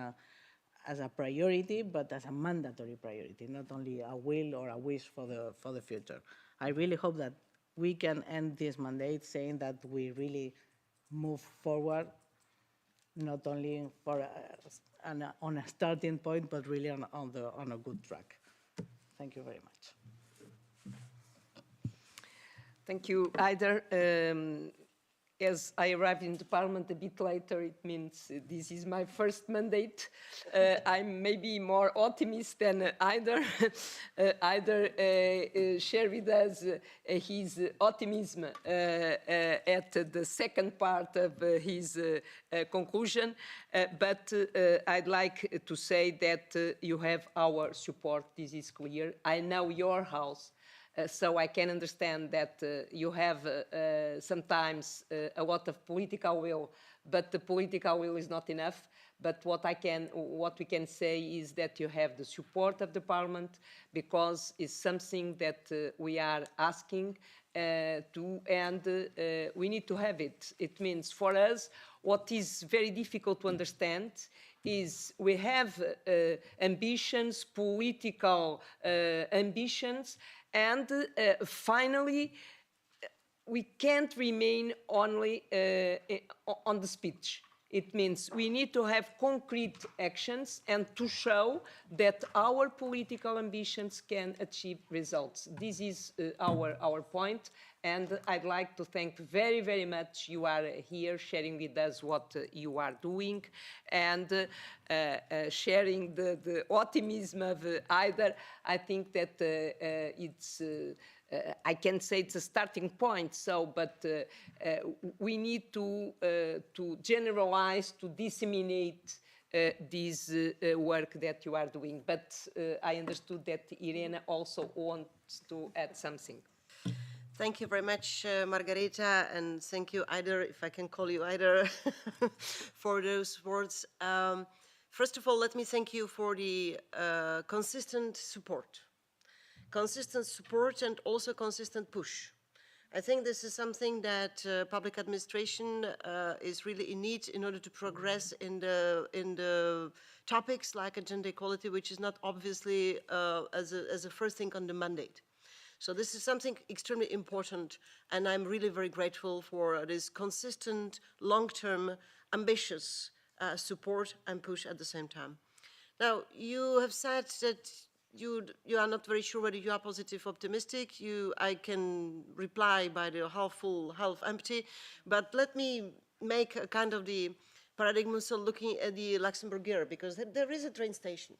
a priority, but as a mandatory priority, not only a will or a wish for the future. I really hope that we can end this mandate saying that we really move forward, not only for on a starting point, but really on a good track. Thank you very much. Thank you, Aider. As I arrived in the Parliament a bit later, it means this is my first mandate. I'm maybe more optimist than Aider. Aider shared with us his optimism at the second part of his conclusion. But I'd like to say that you have our support. This is clear. I know your house. So I can understand that you have sometimes a lot of political will, but the political will is not enough. But what we can say is that you have the support of the Parliament, because it's something that we are asking to, and we need to have it. It means for us, what is very difficult to understand is we have ambitions, political ambitions, and finally, we can't remain only on the speech. It means we need to have concrete actions and to show that our political ambitions can achieve results. This is our point, and I'd like to thank very, very much you are here sharing with us what you are doing and sharing the optimism of Aider. I think that it's I can say it's a starting point. So, but we need to generalize, to disseminate this work that you are doing. But I understood that Irene also wants to add something. Thank you very much, Margareta, and thank you, Aider, if I can call you Aider, for those words. First of all, let me thank you for the consistent support. consistent support and also consistent push. I think this is something that public administration is really in need in order to progress in the topics like gender equality, which is not obviously as a first thing on the mandate. So this is something extremely important, and I'm really very grateful for this consistent, long-term, ambitious support and push at the same time. Now, you have said that you are not very sure whether you are positive, optimistic. I can reply by the half full, half empty, but let me make a kind of the paradigm so looking at the Luxembourg year, because there is a train station.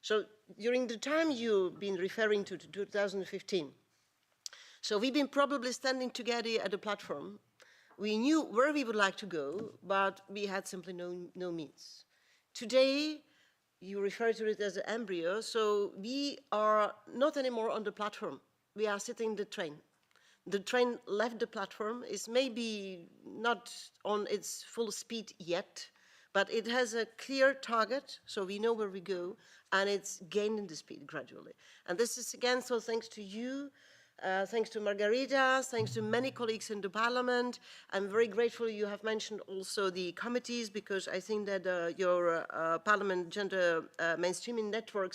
So during the time you've been referring to 2015, so we've been probably standing together at a platform. We knew where we would like to go, but we had simply no means. Today, you refer to it as an embryo, so we are not anymore on the platform. We are sitting in the train. The train left the platform, is maybe not on its full speed yet, but it has a clear target, so we know where we go, and it's gaining the speed gradually. And this is again, so thanks to you, thanks to Margarita, thanks to many colleagues in the Parliament. I'm very grateful you have mentioned also the committees, because I think that your Parliament Gender Mainstreaming Network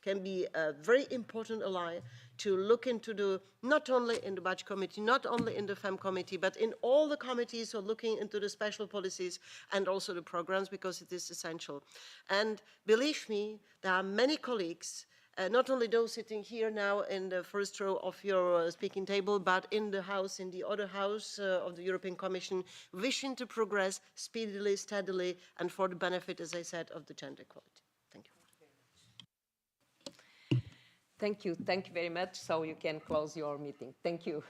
can be a very important ally to look into not only in the Budget Committee, not only in the FEM Committee, but in all the committees, so looking into the special policies and also the programs, because it is essential. And believe me, there are many colleagues, not only those sitting here now in the first row of your speaking table, but in the House, in the other House of the European Commission, wishing to progress speedily, steadily, and for the benefit, as I said, of the gender equality. Thank you. Thank you very much. So you can close your meeting. Thank you.